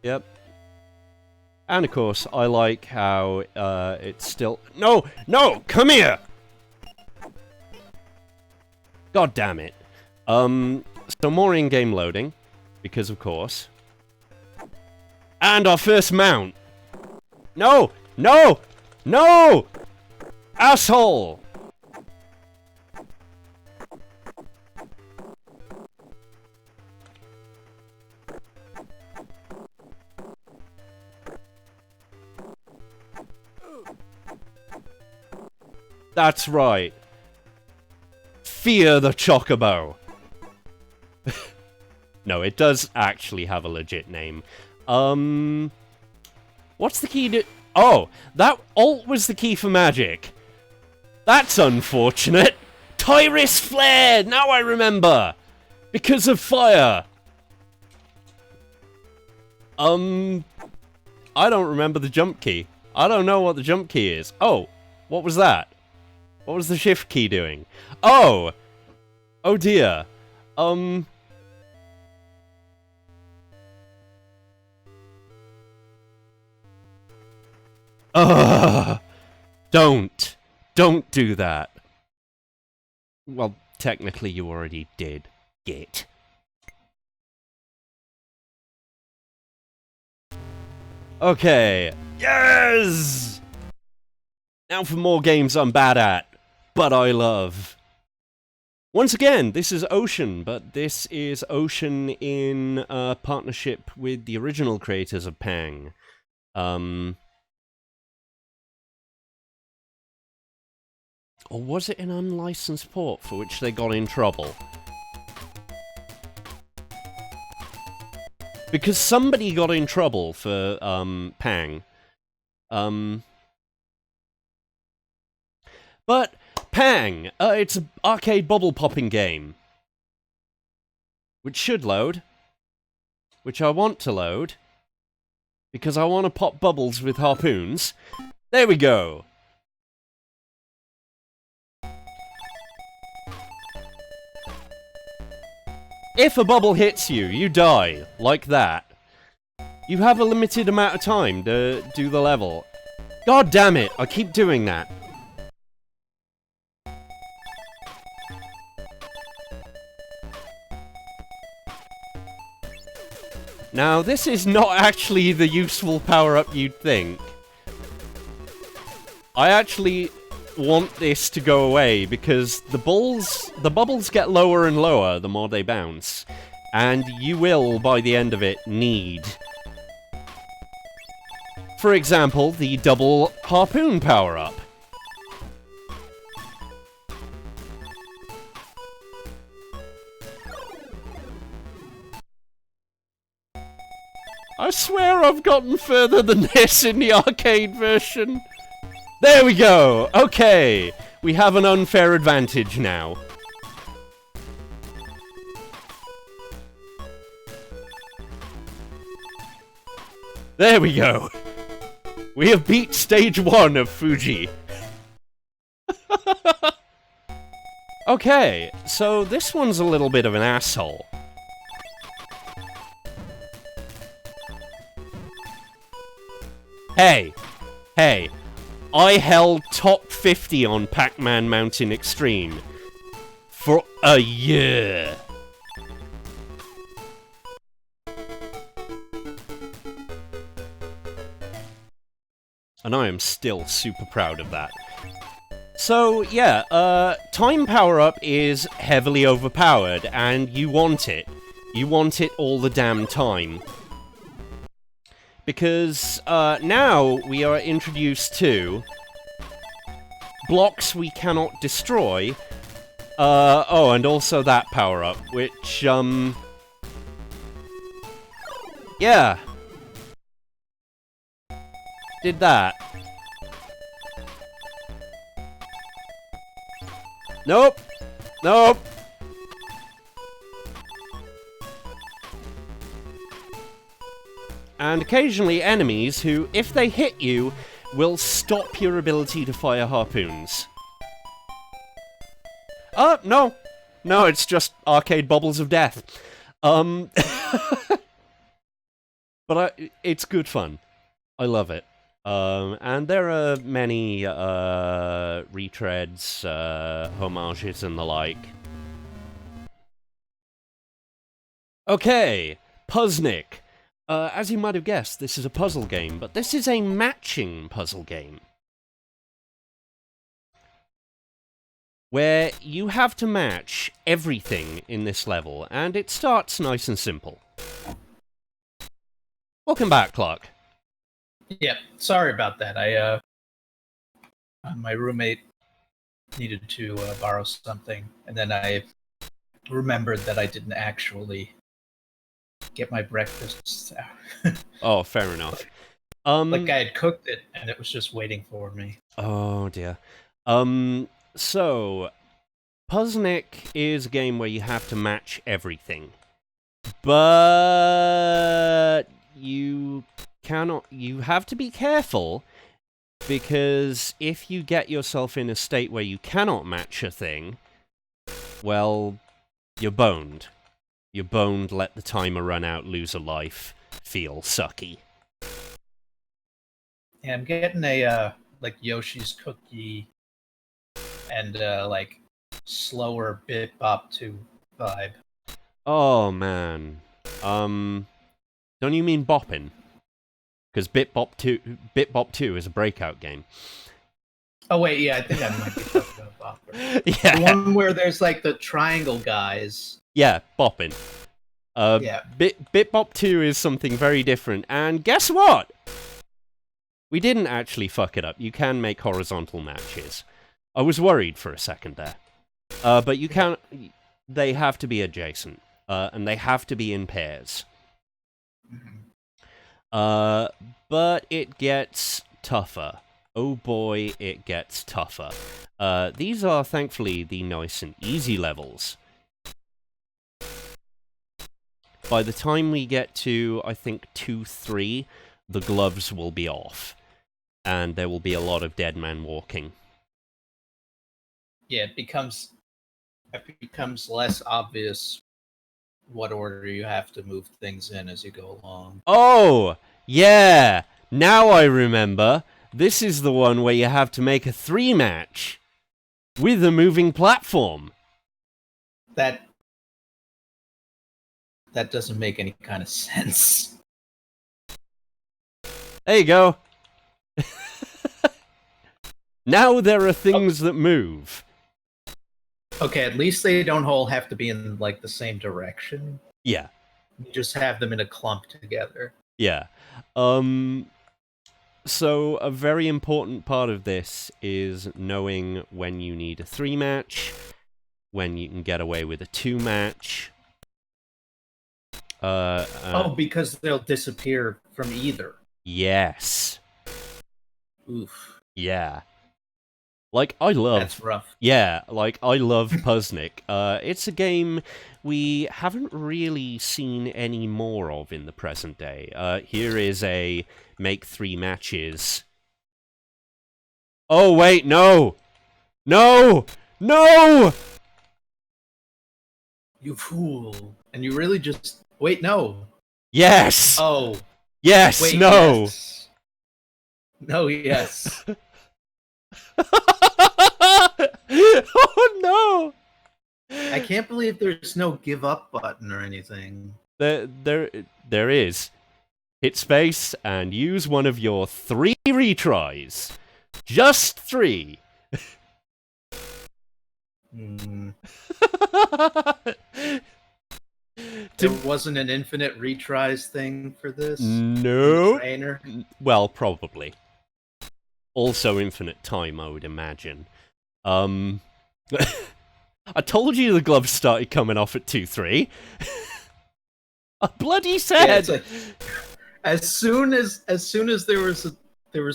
Yep. And of course, I like how, it's still... No! No! Come here! God damn it. So more in-game loading. Because of course. And our first mount! No! No! No! Asshole! That's right. Fear the Chocobo! No, it does actually have a legit name. What's the key to... Oh, that Alt was the key for magic. That's unfortunate. Tyrus Flare! Now I remember! Because of fire! I don't remember the jump key. I don't know what the jump key is. Oh, what was that? What was the shift key doing? Oh! Oh dear. Ugh! Don't! Don't do that! Well, technically you already did. Git. Okay. Yes! Now for more games I'm bad at, but I love. Once again, this is Ocean, but this is Ocean in partnership with the original creators of Pang. Or was it an unlicensed port for which they got in trouble? Because somebody got in trouble for, Pang. But, Pang! It's an arcade bubble-popping game. Which should load. Which I want to load. Because I want to pop bubbles with harpoons. There we go! If a bubble hits you, you die. Like that. You have a limited amount of time to do the level. God damn it, I keep doing that. Now, this is not actually the useful power-up you'd think. I actually want this to go away because the bubbles get lower and lower the more they bounce. And you will, by the end of it, need... For example, the double harpoon power-up. I swear I've gotten further than this in the arcade version. There we go! Okay! We have an unfair advantage now. There we go! We have beat stage 1 of Fuji. Okay, so this one's a little bit of an asshole. Hey! Hey! I held top 50 on Pac-Man Mountain Extreme for a year. And I am still super proud of that. So, yeah, time power-up is heavily overpowered, and you want it. You want it all the damn time. Because, now we are introduced to blocks we cannot destroy. Oh, and also that power-up, which, yeah. Did that. Nope! Nope! And occasionally enemies who, if they hit you, will stop your ability to fire harpoons. No. No, it's just arcade bubbles of death. But it's good fun. I love it. And there are many, retreads, homages and the like. Okay, Puzznik. As you might have guessed, this is a puzzle game, but this is a matching puzzle game. Where you have to match everything in this level, and it starts nice and simple. Welcome back, Clark. Yeah, sorry about that. My roommate needed to borrow something, and then I remembered that I didn't actually get my breakfast. Oh, fair enough. Like I had cooked it, and it was just waiting for me. Oh dear. So Puzznic is a game where you have to match everything, but you cannot. You have to be careful, because if you get yourself in a state where you cannot match a thing, well, you're boned. You're boned, let the timer run out, lose a life, feel sucky. Yeah, I'm getting a like Yoshi's Cookie and like slower Bit Bop 2 vibe. Oh man. Don't you mean bopping? Because Bit Bop 2 is a breakout game. Oh wait, yeah, I think I might be talking about Bopper. Yeah. The one where there's like the triangle guys. Yeah, bopping. Yeah. Bit Bop 2 is something very different, and guess what? We didn't actually fuck it up. You can make horizontal matches. I was worried for a second there. But you can. They have to be adjacent, and they have to be in pairs. But it gets tougher. Oh boy, it gets tougher. These are thankfully the nice and easy levels. By the time we get to, I think, 2-3, the gloves will be off. And there will be a lot of dead man walking. Yeah, it becomes less obvious what order you have to move things in as you go along. Oh! Yeah! Now I remember. This is the one where you have to make a 3-match with a moving platform. That doesn't make any kind of sense. There you go. Now there are things that move. Okay, at least they don't all have to be in like the same direction. Yeah. You just have them in a clump together. Yeah. So a very important part of this is knowing when you need a 3-match, when you can get away with a 2-match. Because they'll disappear from either. Yes. Oof. Yeah. Like, I love... That's rough. Yeah, like, I love Puzznic. It's a game we haven't really seen any more of in the present day. Here is a make 3 matches. Oh, wait, no! No! No! You fool. And you really just... Wait, no. Yes! Oh. Yes, Wait, no! yes. No, yes. Oh, no! I can't believe there's no give up button or anything. There is. Hit space and use one of your 3 retries. Just 3. There wasn't an infinite retries thing for this? No. Trainer? Well, probably. Also infinite time, I would imagine. I told you the gloves started coming off at 2-3. I bloody said. Yeah, like, as soon as there was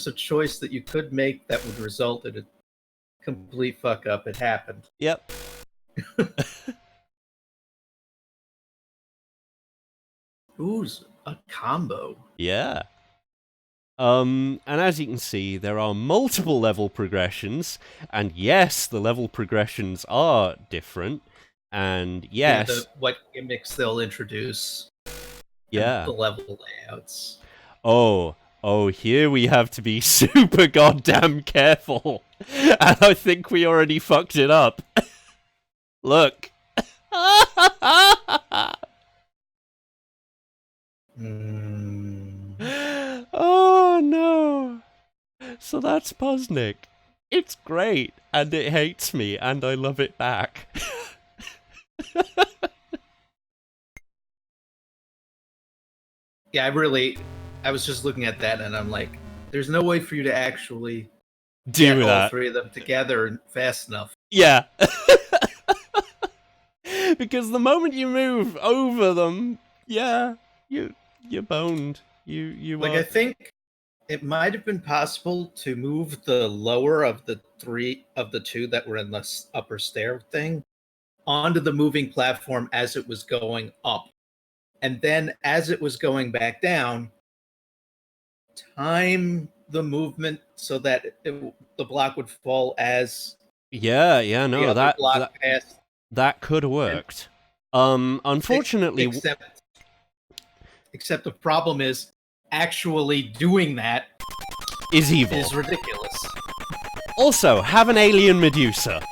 a choice that you could make that would result in a complete fuck up, it happened. Yep. Ooh's a combo. Yeah. And as you can see, there are multiple level progressions, and yes, the level progressions are different, and yes... Yeah, what gimmicks they'll introduce. Yeah. The level layouts. Oh, here we have to be super goddamn careful, and I think we already fucked it up. Look. Oh no! So that's Puzznic. It's great, and it hates me, and I love it back. Yeah, I was just looking at that, and I'm like, there's no way for you to actually do get all that. 3 of them together fast enough. Yeah. Because the moment you move over them, yeah, you're boned. You Like, are. I think it might have been possible to move the lower of the 2 that were in the upper stair thing onto the moving platform as it was going up. And then as it was going back down, time the movement so that the block would fall as Yeah, the no, other that block passed. that could have And worked. Unfortunately, except the problem is actually doing that is evil. is ridiculous. Also, have an alien Medusa.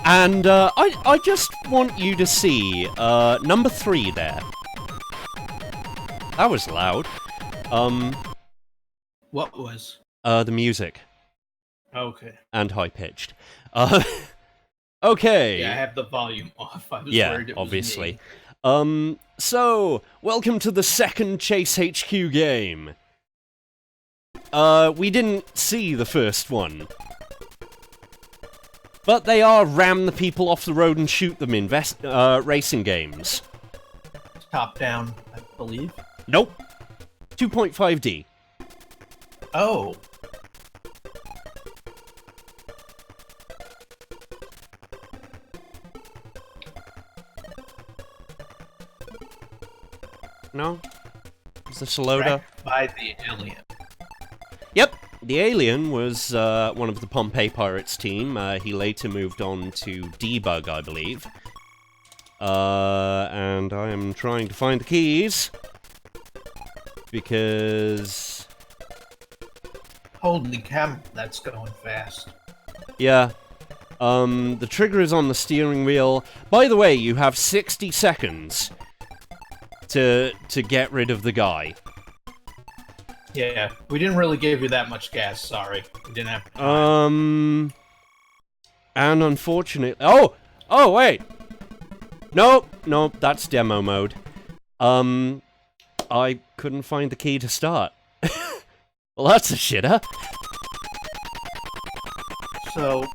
And I just want you to see number 3 there. That was loud. What was? The music. Okay. And high-pitched. Okay. Yeah, I have the volume off. I was Yeah, worried it was obviously. me. So, welcome to the second Chase HQ game. We didn't see the first one. But they are ram the people off the road and shoot them in racing games. Top down, I believe. Nope. 2.5D. Oh. No? Is this a loader? Wrecked by the alien. Yep. The alien was one of the Pompeii Pirates team. He later moved on to Debug, I believe. And I am trying to find the keys. Because... Holy cow, that's going fast. yeah. The trigger is on the steering wheel. By the way, you have 60 seconds to get rid of the guy. Yeah, we didn't really give you that much gas, sorry. We didn't have time. And unfortunately... Oh, wait! Nope, that's demo mode. I couldn't find the key to start. Well, that's a shitter. So...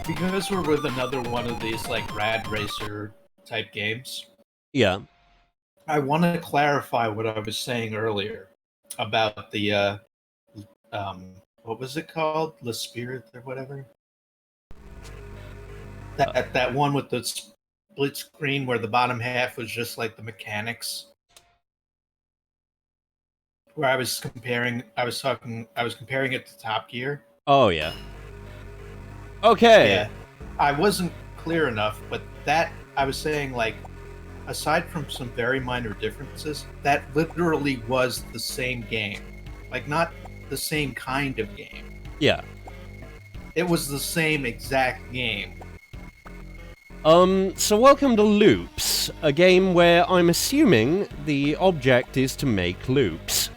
because we're with another one of these, like, Rad Racer type games, Yeah. I want to clarify what I was saying earlier about the, what was it called? The Spirit or whatever? That one with the split screen where the bottom half was just like the mechanics. Where I was comparing it to Top Gear. Oh, yeah. Okay. Yeah. I wasn't clear enough, but that, I was saying, like, aside from some very minor differences, that literally was the same game. Like, not the same kind of game. Yeah. It was the same exact game. So welcome to Loops, a game where I'm assuming the object is to make loops.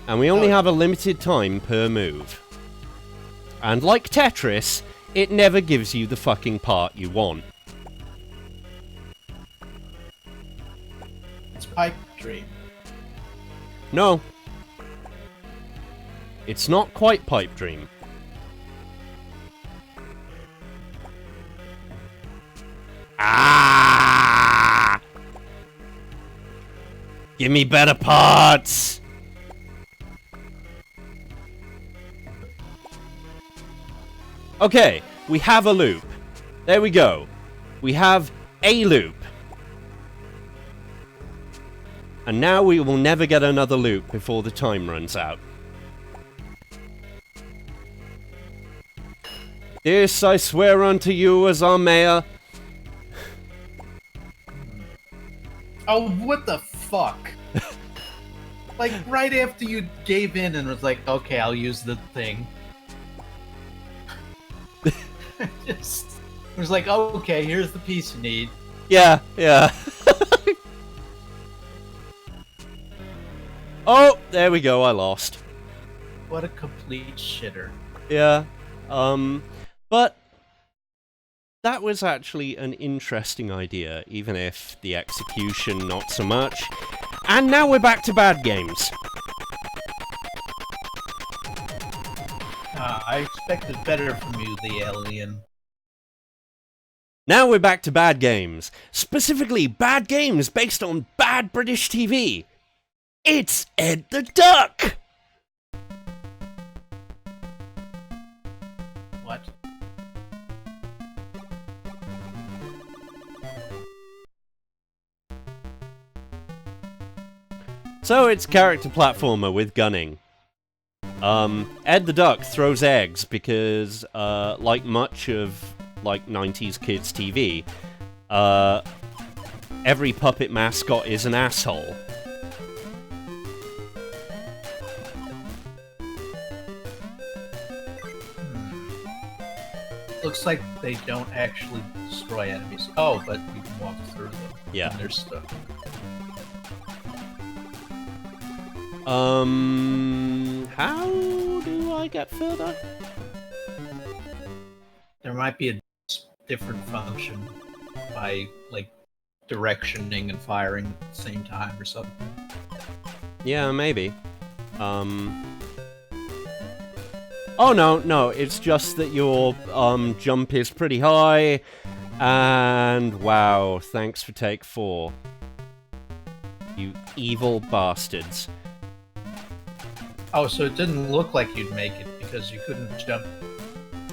And we only have a limited time per move. And like Tetris, it never gives you the fucking part you want. It's Pipe Dream. No. It's not quite Pipe Dream. Ah! Give me better parts! Okay, we have a loop. There we go. We have a loop. And now we will never get another loop before the time runs out. This I swear unto you as our mayor. Oh, what the fuck? Like, right after you gave in and was like, okay, I'll use the thing. Just, it was like, oh, okay, here's the piece you need. Yeah, yeah. Oh, there we go, I lost. What a complete shitter. Yeah. But that was actually an interesting idea, even if the execution not so much. And now we're back to bad games. I expected better from you, the alien. Now we're back to bad games. Specifically, bad games based on bad British TV. It's Ed the Duck! What? So it's character platformer with gunning. Ed the Duck throws eggs because, like much of, 90s kids TV, every puppet mascot is an asshole. Looks like they don't actually destroy enemies. Oh, but you can walk through them. Yeah. And there's stuff. How do I get further? There might be a different function by, like, directioning and firing at the same time or something. Yeah, maybe. Oh, no, it's just that your, jump is pretty high, and wow, thanks for take 4. You evil bastards. Oh, so it didn't look like you'd make it because you couldn't jump.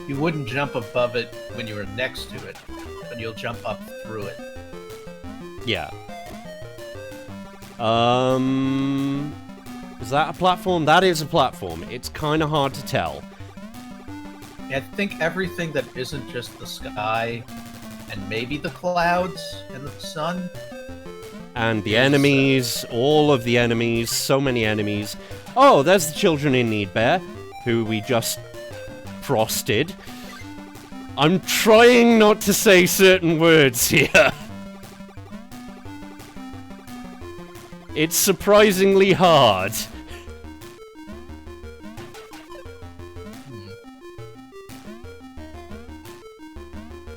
You wouldn't jump above it when you were next to it, but you'll jump up through it. Yeah. Is that a platform? That is a platform. It's kind of hard to tell. Yeah, I think everything that isn't just the sky and maybe the clouds and the sun. And the enemies, all of the enemies, so many enemies. Oh, there's the Children in Need Bear, who we just frosted. I'm trying not to say certain words here. It's surprisingly hard.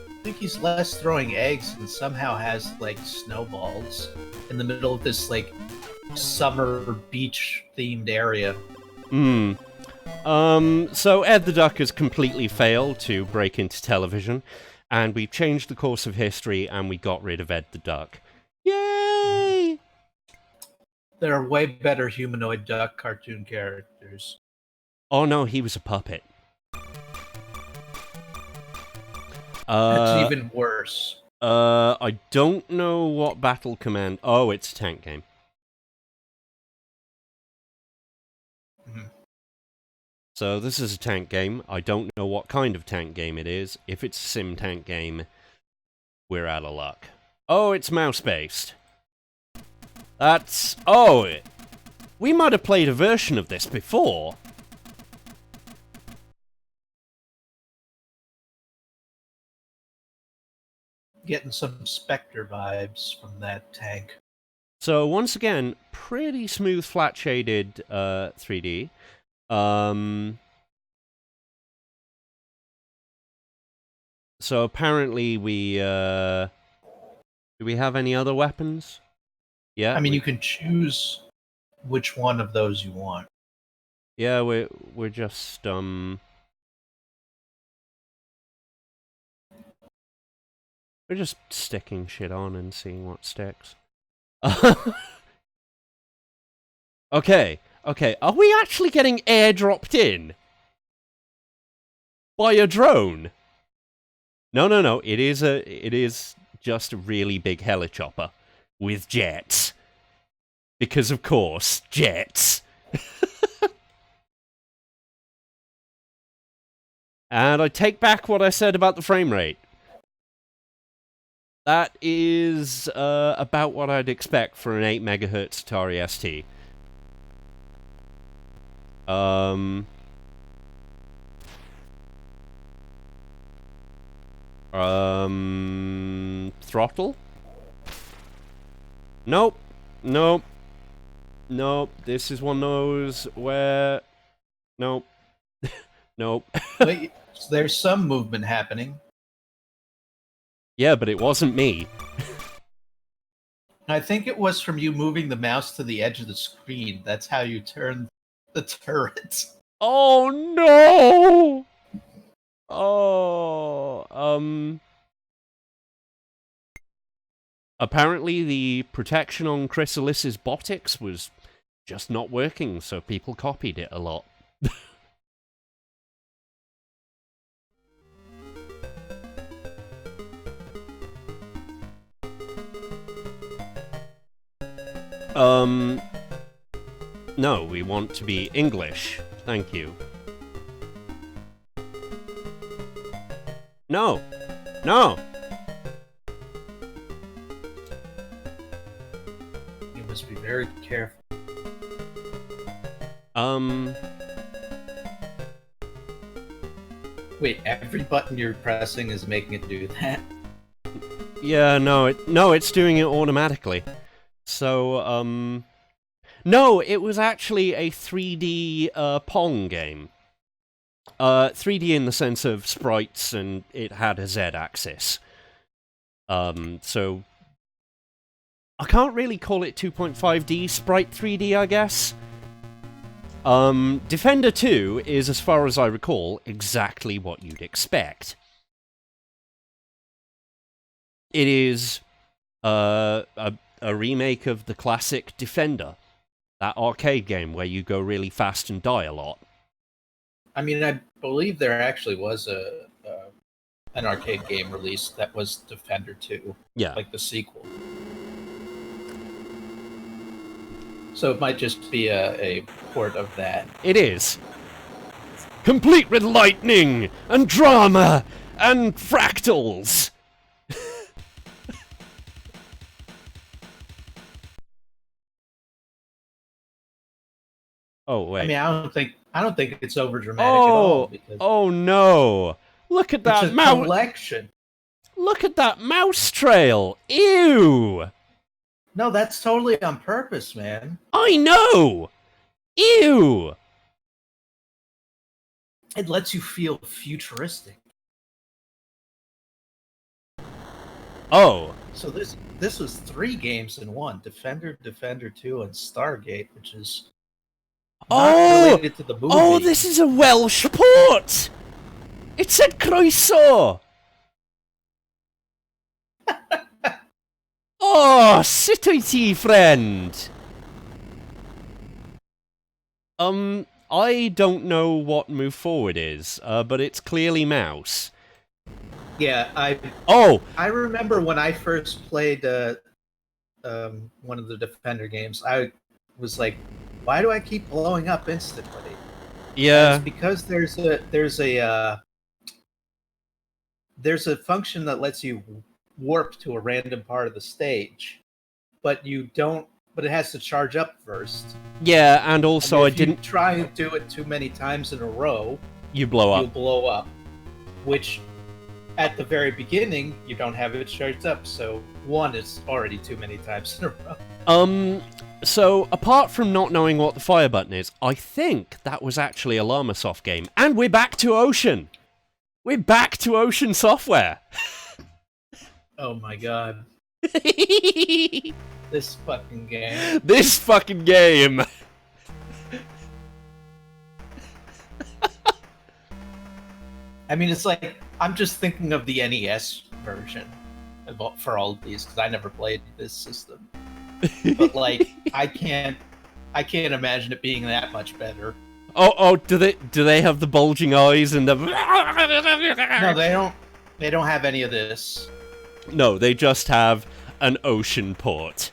I think he's less throwing eggs and somehow has, like, snowballs in the middle of this, like, summer beach-themed area. So Ed the Duck has completely failed to break into television, and we've changed the course of history, and we got rid of Ed the Duck. Yay! There are way better humanoid duck cartoon characters. Oh no, he was a puppet. That's even worse. I don't know what Battle Command... Oh, it's a tank game. So this is a tank game. I don't know what kind of tank game it is. If it's a sim tank game, we're out of luck. Oh, it's mouse-based. That's... Oh! We might have played a version of this before. Getting some Spectre vibes from that tank. So once again, pretty smooth flat-shaded 3D. So apparently we, do we have any other weapons? Yeah. I mean, you can choose which one of those you want. Yeah, we're just, we're just sticking shit on and seeing what sticks. Okay. Are we actually getting airdropped in? By a drone? No. It is just a really big helichopper with jets. Because of course, jets. And I take back what I said about the frame rate. That is about what I'd expect for an 8 MHz Atari ST. Throttle? Nope. This is one of those where... Nope. Nope. Wait, there's some movement happening. Yeah, but it wasn't me. I think it was from you moving the mouse to the edge of the screen. That's how you turn the turret. Oh no! Oh, apparently the protection on Chrysalis's Botix was just not working, so people copied it a lot. No, we want to be English. Thank you. No! No! You must be very careful. Wait, every button you're pressing is making it do that? Yeah, no, it's doing it automatically. So, no, it was actually a 3D, Pong game. 3D in the sense of sprites, and it had a Z-axis. So... I can't really call it 2.5D sprite 3D, I guess. Defender 2 is, as far as I recall, exactly what you'd expect. It is a remake of the classic Defender, that arcade game where you go really fast and die a lot. I mean, I believe there actually was an arcade game released that was Defender 2. Yeah. Like the sequel. So it might just be a port of that. It is. Complete with lightning, and drama, and fractals! Oh, wait. I mean, I don't think it's over dramatic at all. Because oh no! Look at that mouse! Collection. Look at that mouse trail! Ew! No, that's totally on purpose, man. I know! Ew! It lets you feel futuristic. Oh. So this was 3 games in one: Defender, Defender 2, and Stargate, which is not related to the movie. Oh, this is a Welsh port! It said Croeso! Oh, sit wyt ti, friend? I don't know what move forward is, but it's clearly mouse. Yeah, I remember when I first played one of the Defender games, I was like, why do I keep blowing up instantly? Yeah. And it's because there's a function that lets you warp to a random part of the stage, but it has to charge up first. Yeah, and also if you try and do it too many times in a row, you blow up. You blow up, which at the very beginning you don't have it charged up, so one is already too many times in a row. So apart from not knowing what the fire button is, I think that was actually a Llamasoft game, and we're back to Ocean. We're back to Ocean Software. Oh my god. This fucking game. This fucking game. I mean, it's like, I'm just thinking of the NES version for all of these, because I never played this system. But like, I can't imagine it being that much better. Oh, do they have the bulging eyes and the... No, they don't. They don't have any of this. No, they just have an Ocean port.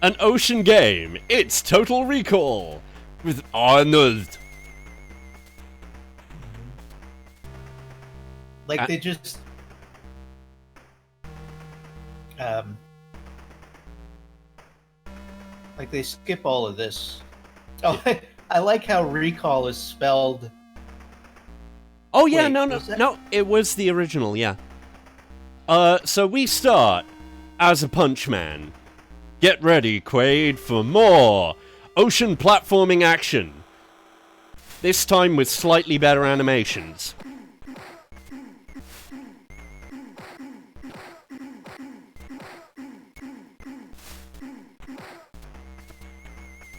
An Ocean game. It's Total Recall with Arnold. Like, they just... like, they skip all of this. Oh, I like how Recall is spelled... Oh, yeah, Wait, no, it was the original, yeah. So we start as a Punch Man. Get ready, Quaid, for more Ocean platforming action. This time with slightly better animations.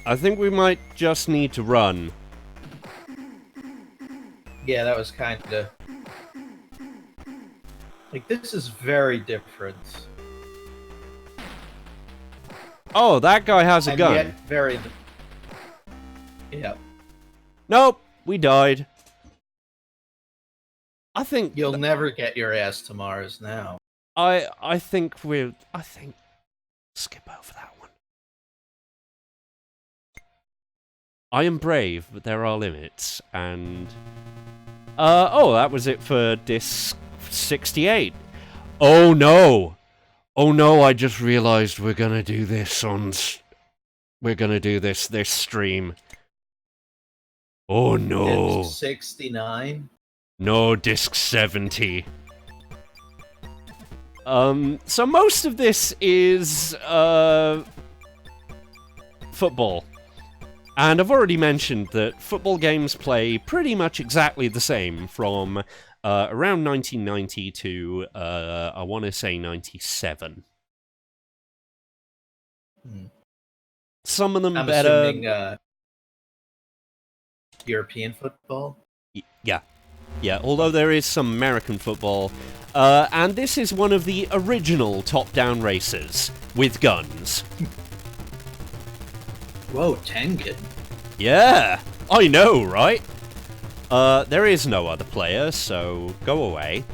I think we might just need to run. Yeah, that was kind of... Like, this is very different. Oh, that guy has a gun. Yet very... Yeah. Nope, we died. I think... You'll never get your ass to Mars now. I think... Skip over that one. I am brave, but there are limits, and... oh, that was it for disc 68. Oh no! Oh no, I just realized we're gonna do this on... We're gonna do this stream. Oh no! Disc 69? No, disc 70. So most of this is, football. And I've already mentioned that football games play pretty much exactly the same from around 1990 to, I want to say 97. Some of them I'm better. assuming European football? Yeah. Yeah, although there is some American football. And this is one of the original top-down races with guns. Whoa, Tengen. Yeah, I know, right? There is no other player, so go away.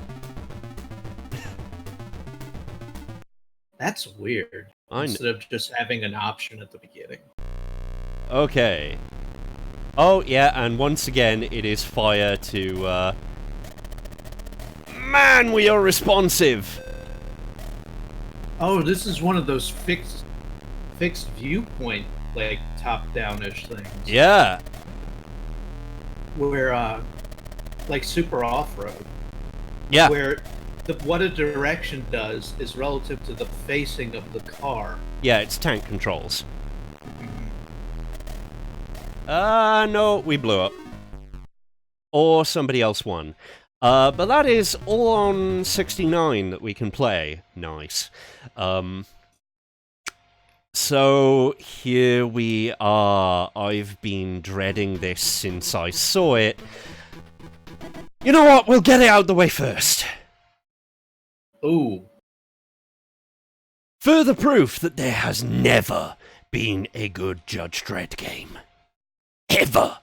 That's weird. Instead of just having an option at the beginning. Okay. Oh, yeah, and once again, it is fire to, Man, we are responsive! Oh, this is one of those fixed viewpoint, like, top-down-ish things. Yeah. Where, like, super off-road. Yeah. Where what a direction does is relative to the facing of the car. Yeah, it's tank controls. No, we blew up. Or somebody else won. But that is all on 69 that we can play. Nice. So, here we are. I've been dreading this since I saw it. You know what? We'll get it out of the way first. Ooh. Further proof that there has never been a good Judge Dredd game. Ever.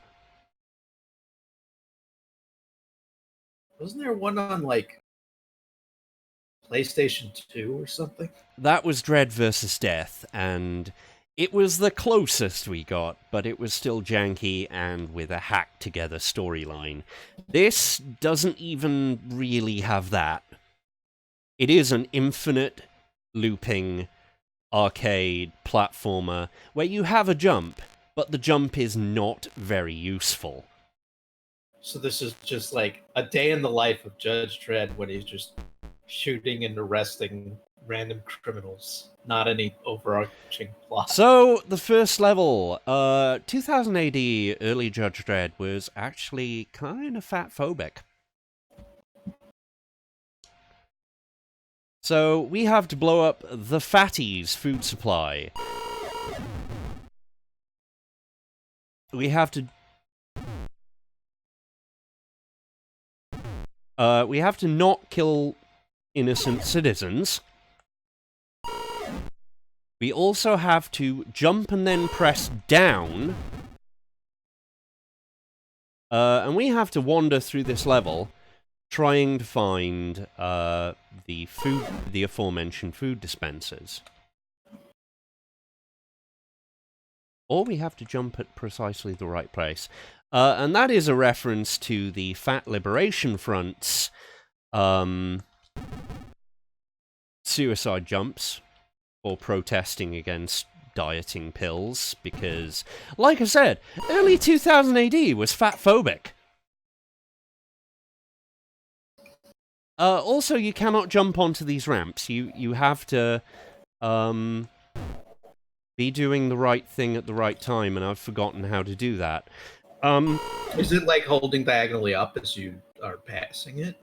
Wasn't there one on, like, PlayStation 2 or something? That was Dread vs. Death, and it was the closest we got, but it was still janky and with a hacked-together storyline. This doesn't even really have that. It is an infinite looping arcade platformer where you have a jump, but the jump is not very useful. So this is just like a day in the life of Judge Dredd when he's just shooting and arresting random criminals. Not any overarching plot. So, the first level, 2000 AD, early Judge Dredd was actually kind of fat-phobic. So, we have to blow up the Fatties food supply. We have to... we have to not kill innocent citizens. We also have to jump and then press down. And we have to wander through this level, trying to find the aforementioned food dispensers. Or we have to jump at precisely the right place. And that is a reference to the Fat Liberation Front's suicide jumps for protesting against dieting pills, because, like I said, early 2000 AD was fat-phobic. Also, you cannot jump onto these ramps. You have to be doing the right thing at the right time, and I've forgotten how to do that. Is it like holding diagonally up as you are passing it?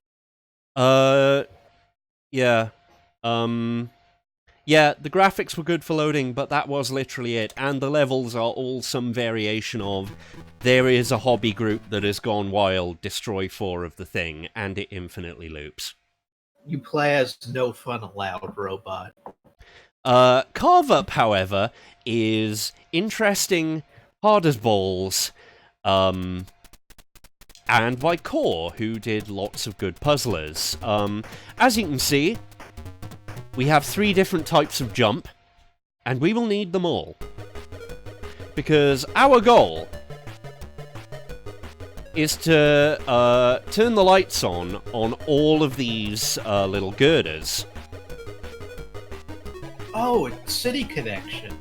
Yeah. Yeah, the graphics were good for loading, but that was literally it. And the levels are all some variation of, there is a hobby group that has gone wild, destroy 4 of the thing, and it infinitely loops. You play as no fun allowed robot. Carve Up, however, is interesting, hard as balls, and by Core, who did lots of good puzzlers. As you can see, we have 3 different types of jump, and we will need them all. Because our goal is to turn the lights on all of these little girders. Oh, it's City Connection.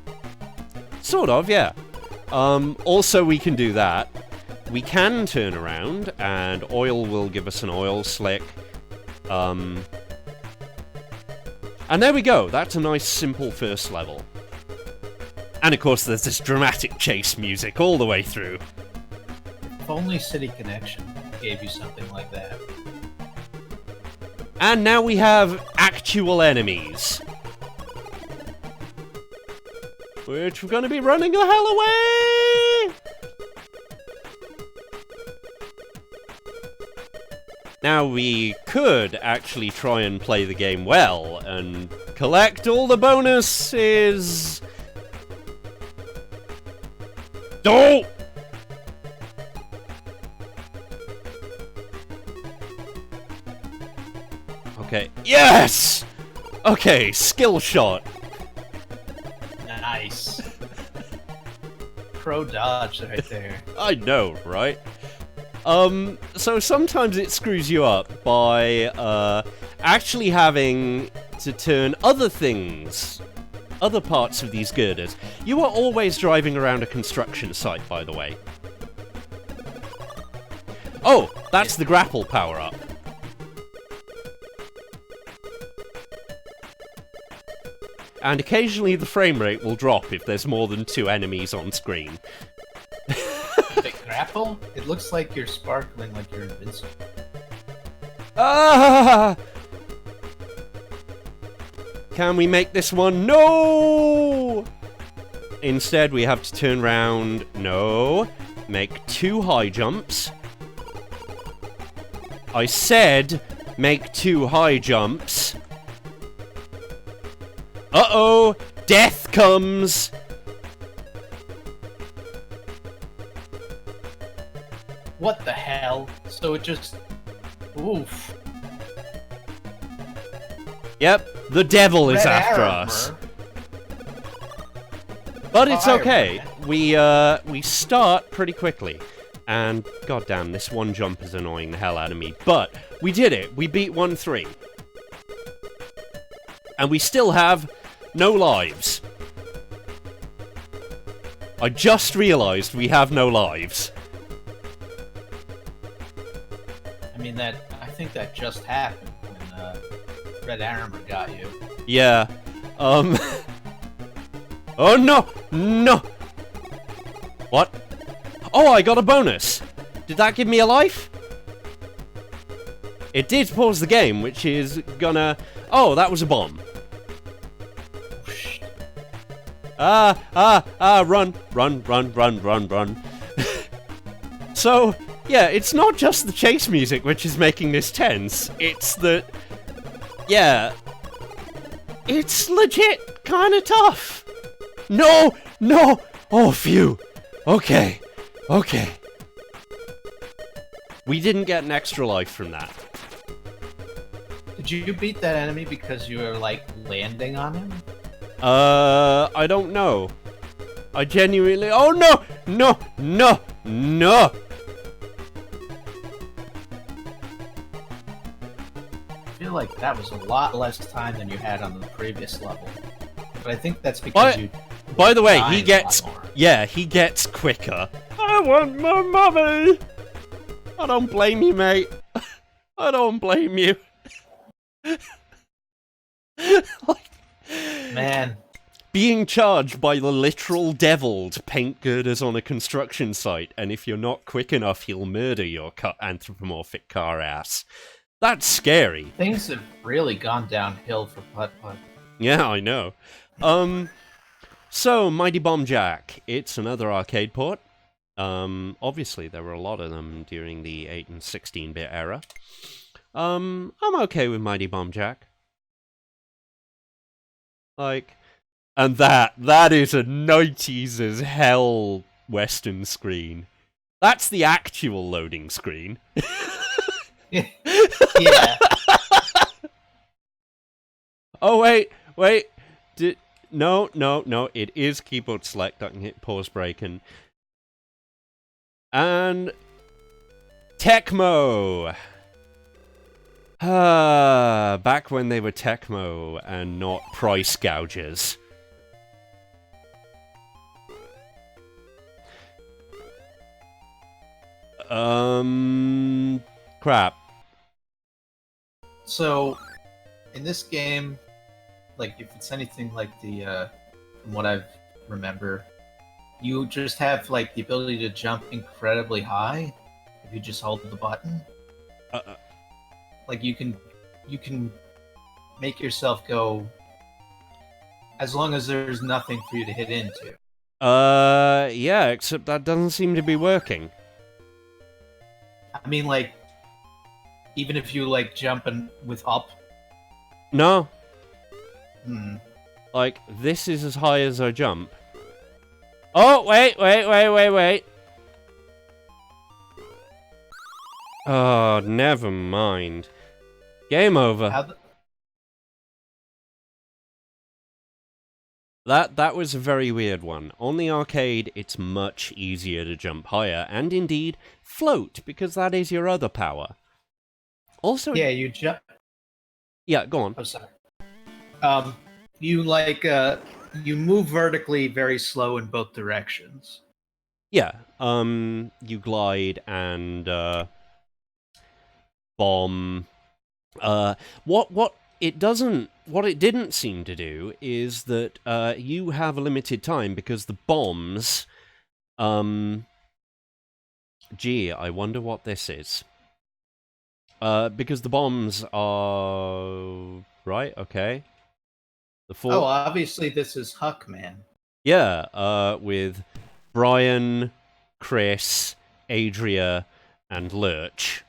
Sort of, yeah. Also, we can do that. We can turn around, and oil will give us an oil slick. And there we go. That's a nice, simple first level. And of course, there's this dramatic chase music all the way through. If only City Connection gave you something like that. And now we have actual enemies. Which we're going to be running the hell away! Now, we could actually try and play the game well and collect all the bonuses. Oh! Okay. Yes! Okay, skill shot. Nice. Pro dodge right there. I know, right? So sometimes it screws you up by, actually having to turn other things, other parts of these girders. You are always driving around a construction site, by the way. Oh, that's the grapple power-up. And occasionally the frame rate will drop if there's more than 2 enemies on screen. The grapple? It looks like you're sparkling like you're invincible. Ah! Can we make this one? No! Instead, we have to turn round. No. Make 2 high jumps. I said make 2 high jumps. Uh-oh! Death comes! What the hell? So it just... Oof. Yep, the devil is Red after armor. us. But it's Fire okay. red. We start pretty quickly. And goddamn, this one jump is annoying the hell out of me. But we did it. We beat 1-3. And we still have no lives. I just realized we have no lives. I mean, I think that just happened when Red Armor got you. Yeah. Oh no! No! What? Oh, I got a bonus! Did that give me a life? It did pause the game, which is gonna... Oh, that was a bomb. Run. So, yeah, it's not just the chase music which is making this tense. It's that... Yeah. It's legit kind of tough. No! No! Oh, phew. Okay. Okay. We didn't get an extra life from that. Did you beat that enemy because you were, like, landing on him? I don't know. I genuinely... Oh, no! No! No! No! I feel like that was a lot less time than you had on the previous level. But I think that's because you... By the way, died he a gets... lot more. Yeah, he gets quicker. I want my mummy! I don't blame you, mate. I don't blame you. Like... Man. Being charged by the literal devil to paint girders on a construction site, and if you're not quick enough, he'll murder your anthropomorphic car ass. That's scary. Things have really gone downhill for Putt Putt. Yeah, I know. So, Mighty Bomb Jack. It's another arcade port. Obviously, there were a lot of them during the 8 and 16-bit era. I'm okay with Mighty Bomb Jack. Like, and that is a 90s as hell Western screen. That's the actual loading screen. Yeah. Oh, wait. No, it is keyboard select. I can hit pause break and Tecmo! Back when they were Tecmo and not price gougers. Crap. So, in this game, like, if it's anything like the, from what I remember, you just have, like, the ability to jump incredibly high if you just hold the button. Like, you can make yourself go as long as there's nothing for you to hit into. Yeah, except that doesn't seem to be working. I mean, like, even if you, like, jump with up. No. Hmm. Like, this is as high as I jump. Oh, wait. Oh, never mind. Game over. That was a very weird one. On the arcade, it's much easier to jump higher, and indeed, float, because that is your other power. Also... Yeah, you jump... Yeah, go on. I'm sorry. You, like, you move vertically very slow in both directions. Yeah, you glide and, bomb. What it didn't seem to do is that, you have a limited time because the bombs, gee, I wonder what this is. Because the bombs are... Right, okay. Oh, obviously this is Huck, man. Yeah, with Brian, Chris, Adria, and Lurch.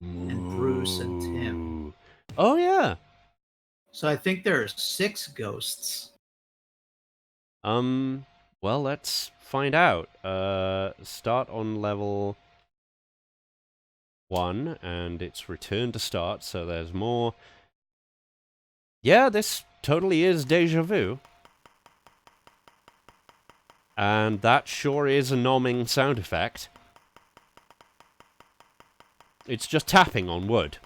And Bruce and Tim. Oh, yeah. So I think there are 6 ghosts. Well, let's find out. Start on level 1, and it's return to start, so there's more. Yeah, this totally is deja vu. And that sure is a nomming sound effect. It's just tapping on wood.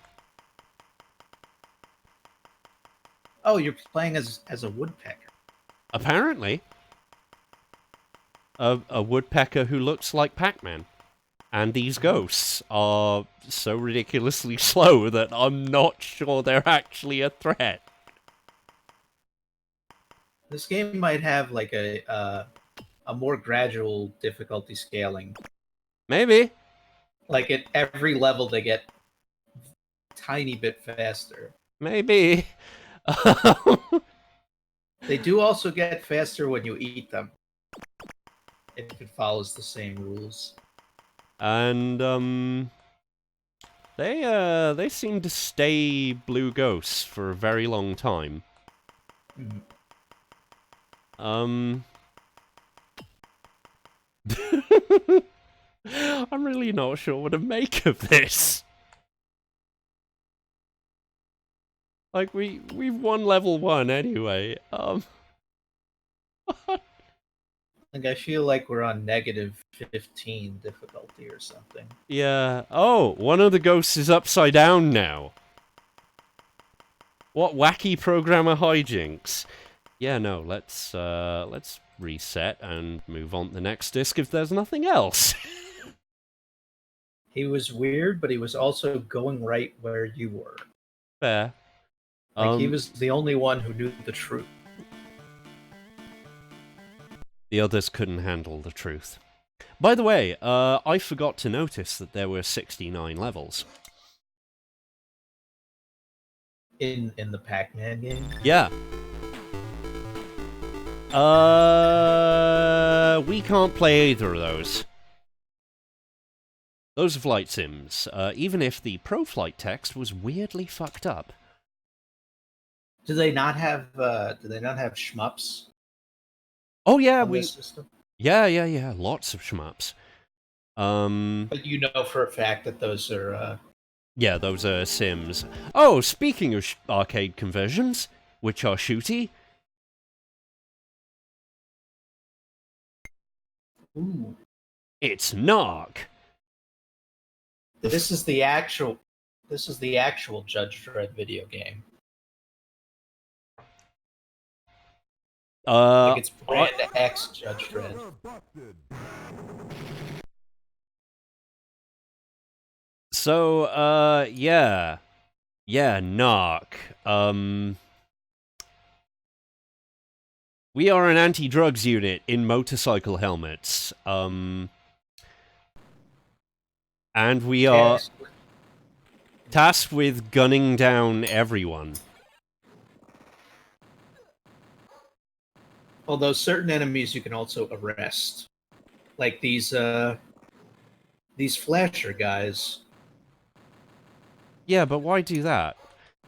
Oh, you're playing as a woodpecker. Apparently. A woodpecker who looks like Pac-Man. And these ghosts are so ridiculously slow that I'm not sure they're actually a threat. This game might have, like, a more gradual difficulty scaling. Maybe. Like, at every level they get a tiny bit faster. Maybe. They do also get faster when you eat them. If it follows the same rules. And, they seem to stay blue ghosts for a very long time. I'm really not sure what to make of this. Like, we've won level 1 anyway. Like, I feel like we're on -15 difficulty or something. Yeah. Oh, one of the ghosts is upside down now. What wacky programmer hijinks. Yeah, no, let's reset and move on to the next disc if there's nothing else. He was weird, but he was also going right where you were. Fair. Like, he was the only one who knew the truth. The others couldn't handle the truth. By the way, I forgot to notice that there were 69 levels. in the Pac-Man game. Yeah. We can't play either of those. Those are flight sims, even if the Pro Flight text was weirdly fucked up. Do they not have shmups Oh yeah, on this system? Yeah, lots of shmups. But you know for a fact that those are Yeah, those are sims. Oh, speaking of arcade conversions, which are shooty. ooh. It's Narc. This is the actual Judge Dredd video game. Like it's brand X Judge Dredd. So, yeah. Yeah, Narc. We are an anti-drugs unit in motorcycle helmets. And we are tasked with gunning down everyone. Although certain enemies you can also arrest. Like these flasher guys. Yeah, but why do that?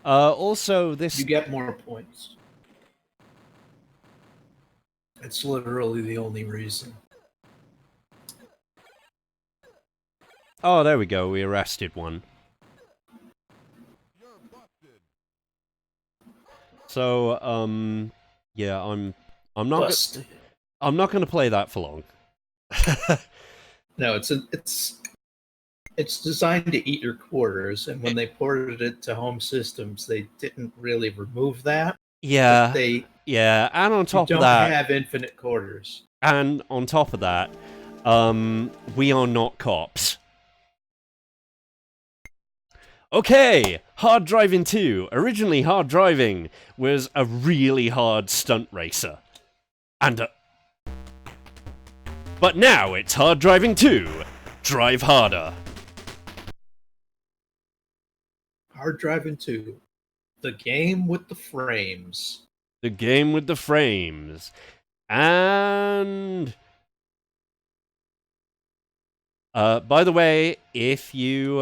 Also, this... You get more points. It's literally the only reason. Oh, there we go, we arrested one. So, yeah, I'm not gonna play that for long. No, it's designed to eat your quarters, and when they ported it to home systems, they didn't really remove that. Yeah, yeah, and on top of don't that, have infinite quarters. And on top of that, we are not cops. Okay, Hard Driving 2. Originally, Hard Driving was a really hard stunt racer. But now it's Hard Driving 2. Drive harder. Hard Driving 2. The game with the frames. The game with the frames. And... by the way, if you,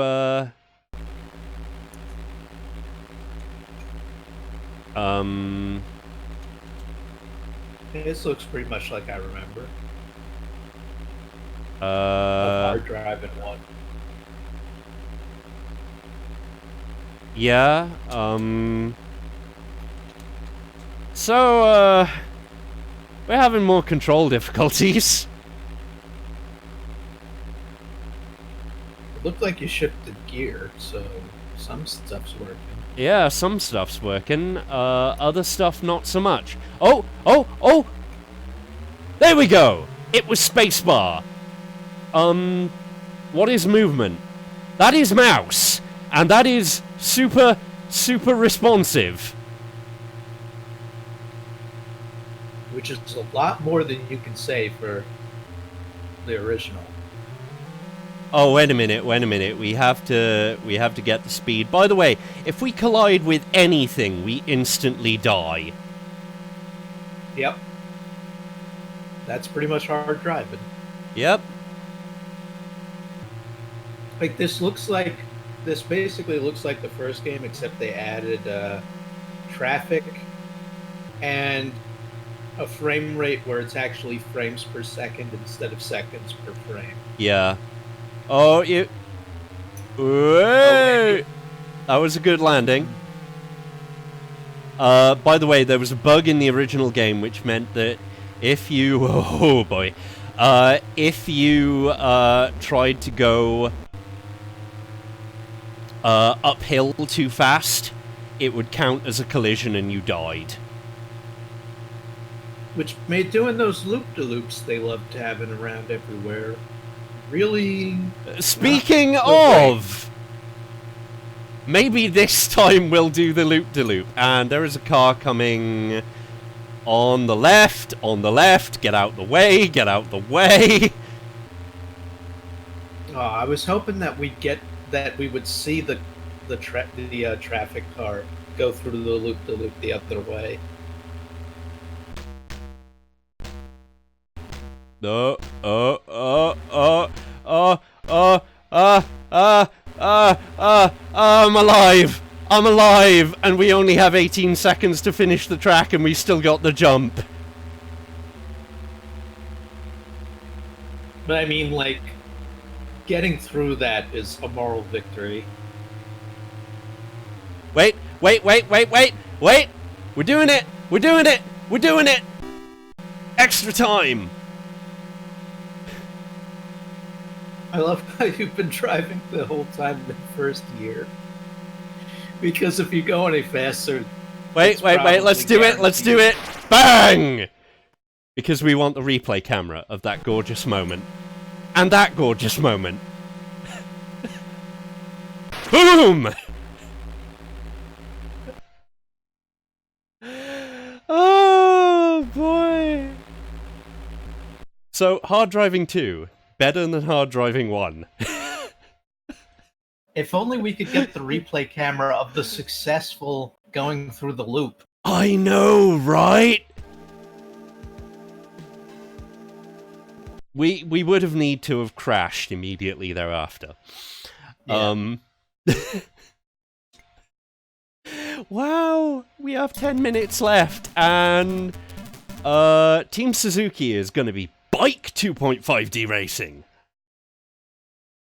This looks pretty much like I remember. Hard Driving 1. Yeah, so, we're having more control difficulties. It looked like you shifted gear, so some stuff's working. Yeah, some stuff's working, other stuff not so much. Oh! There we go! It was spacebar. What is movement? That is mouse! And that is super responsive. Which is a lot more than you can say for the original. Oh, wait a minute. We have to get the speed. By the way, if we collide with anything, we instantly die. Yep. That's pretty much hard driving. Yep. Like this basically looks like the first game, except they added traffic and a frame rate where it's actually frames per second instead of seconds per frame. Yeah. Oh, you... Wait! That was a good landing. By the way, there was a bug in the original game which meant that if you... Oh, boy. If you tried to go uphill too fast, it would count as a collision and you died. Which made doing those loop-de-loops they loved having around everywhere really... Speaking of... Maybe this time we'll do the loop-de-loop. And there is a car coming on the left, get out the way. Oh, I was hoping that we would see the traffic car go through the loop the other way. No, I'm alive! I'm alive! And we only have 18 seconds to finish the track and we still got the jump. But I mean, like, getting through that is a moral victory. Wait! We're doing it! We're doing it! Extra time! I love how you've been driving the whole time in the first year. Because if you go any faster... Wait, let's do it! Bang! Because we want the replay camera of that gorgeous moment. And that gorgeous moment. Boom! Oh, boy. So, Hard Driving 2, better than Hard Driving 1. If only we could get the replay camera of the successful going through the loop. I know, right? We would have need to have crashed immediately thereafter. Yeah. Wow, we have 10 minutes left, and Team Suzuki is going to be Bike 2.5D racing.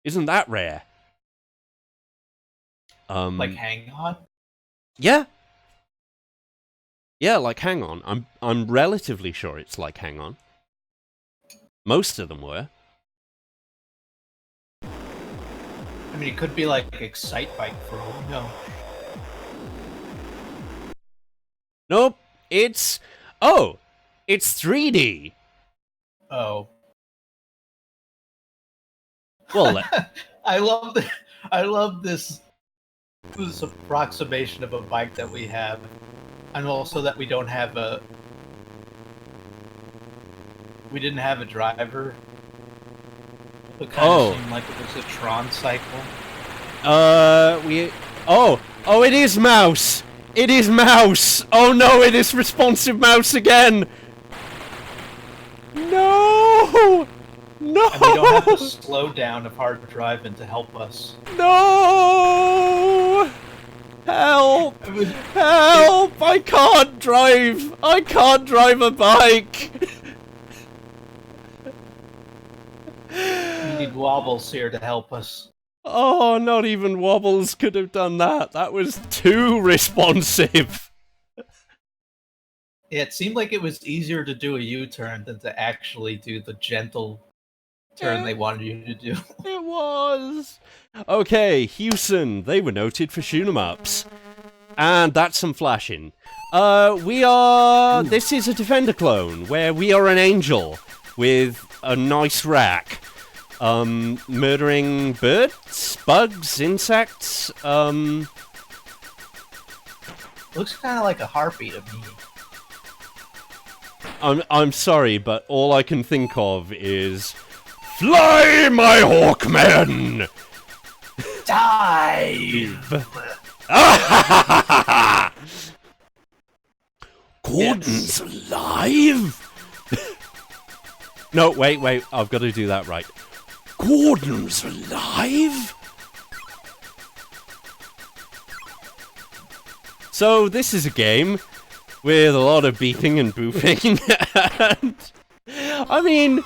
Isn't that rare? Like, hang on? Yeah. Yeah, like Hang On. I'm relatively sure it's like Hang On. Most of them were. I mean, it could be like Excite Bike for all we know. Nope. It's... Oh! It's 3D! Oh. Well, I love this approximation of a bike that we have. And also that we don't have a... We didn't have a driver. It kind of seemed like it was a Tron cycle. Oh, it is Mouse! It is Mouse! Oh no, it is responsive Mouse again! No! No! And we don't have the slowdown of Hard Driving to help us. No! Help! Help! I can't drive! I can't drive a bike! We need Wobbles here to help us. Oh, not even Wobbles could have done that. That was too responsive. Yeah, it seemed like it was easier to do a U-turn than to actually do the gentle turn they wanted you to do. It was. Okay, Houston. They were noted for shoot 'em ups. And that's some flashing. We are... Ooh. This is a Defender clone, where we are an angel with a nice rack. Murdering birds, bugs, insects, Looks kind of like a harpy to me. I'm sorry, but all I can think of is... Fly, my Hawkmen! Dive! Gordon's alive? No, wait, I've got to do that right. Gordon's alive? So, this is a game with a lot of beeping and boofing, and... I mean...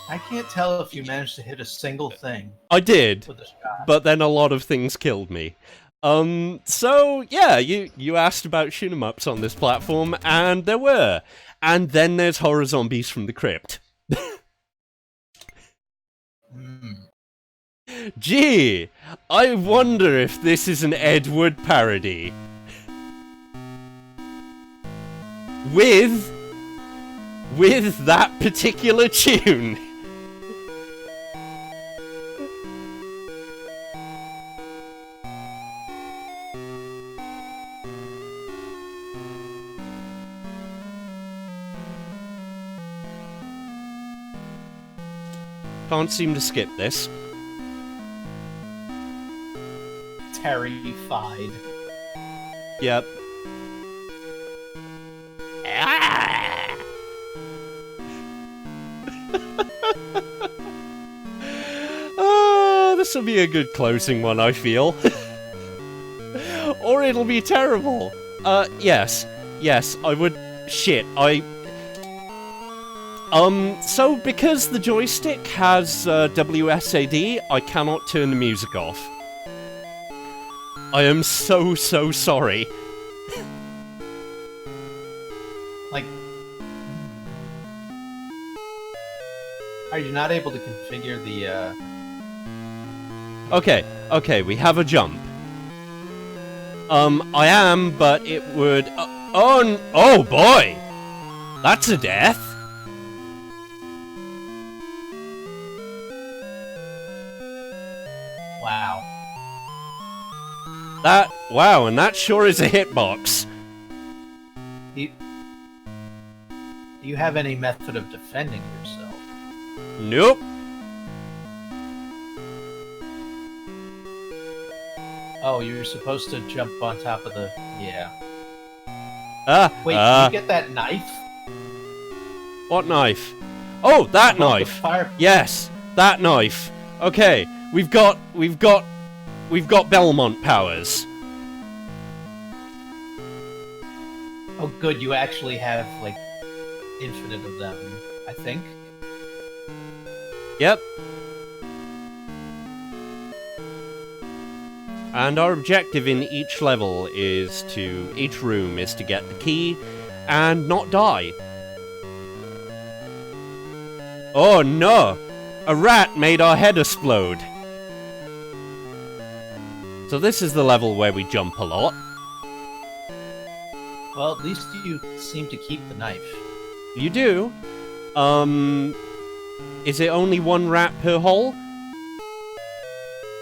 I can't tell if you managed to hit a single thing. I did, with a shot. But then a lot of things killed me. So, yeah, you asked about shoot 'em ups on this platform, and there were. And then there's horror zombies from the crypt. Gee, I wonder if this is an Ed Wood parody. With that particular tune. Can't seem to skip this. terrified. Yep. Oh, this will be a good closing one, I feel. Or it'll be terrible. Yes. Yes, I would... Shit, so because the joystick has WSAD, I cannot turn the music off. I am so sorry. Like, are you not able to configure the, Okay, we have a jump. I am, but it would... oh boy! That's a death! Wow. Wow, and that sure is a hitbox. Do you have any method of defending yourself? Nope. Oh, you're supposed to jump on top of the... Yeah. Wait, did you get that knife? What knife? Oh, that Oh, the knife! fire... Yes, that knife. Okay, we've got Belmont powers. Oh, good, you actually have, like, infinite of them, I think. Yep. And our objective in each level each room is to get the key and not die. Oh no! A rat made our head explode. So this is the level where we jump a lot. Well, at least you seem to keep the knife. You do? Is it only one rat per hole?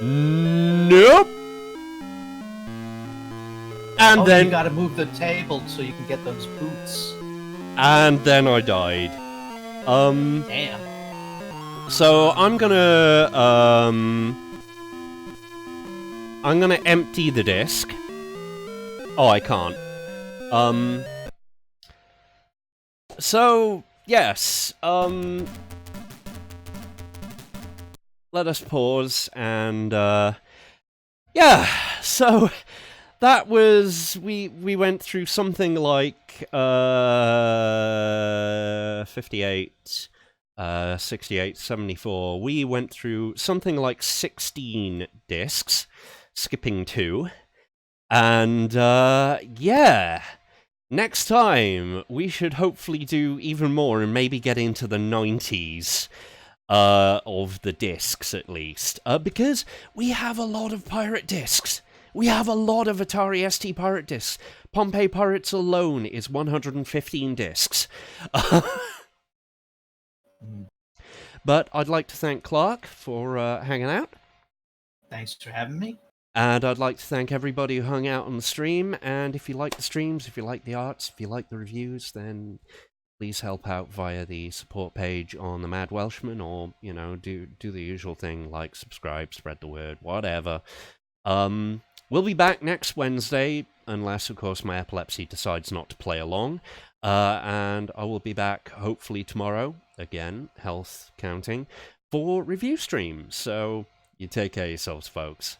Nope! And then... you gotta move the table so you can get those boots. And then I died. Damn. So I'm gonna empty the disc. Oh, I can't. So yes, let us pause and yeah, so that was we went through something like 58 68, 74, we went through something like 16 discs, skipping 2, and yeah, next time we should hopefully do even more and maybe get into the 90s of the discs at least, because we have a lot of pirate discs. We have a lot of Atari ST pirate discs. Pompeii Pirates alone is 115 discs. But I'd like to thank Clark for hanging out. Thanks for having me. And I'd like to thank everybody who hung out on the stream. And if you like the streams, if you like the arts, if you like the reviews, then please help out via the support page on the Mad Welshman, or, you know, do the usual thing like subscribe, spread the word, whatever. We'll be back next Wednesday, unless, of course, my epilepsy decides not to play along. And I will be back, hopefully, tomorrow, again, health counting, for review streams. So, you take care of yourselves, folks.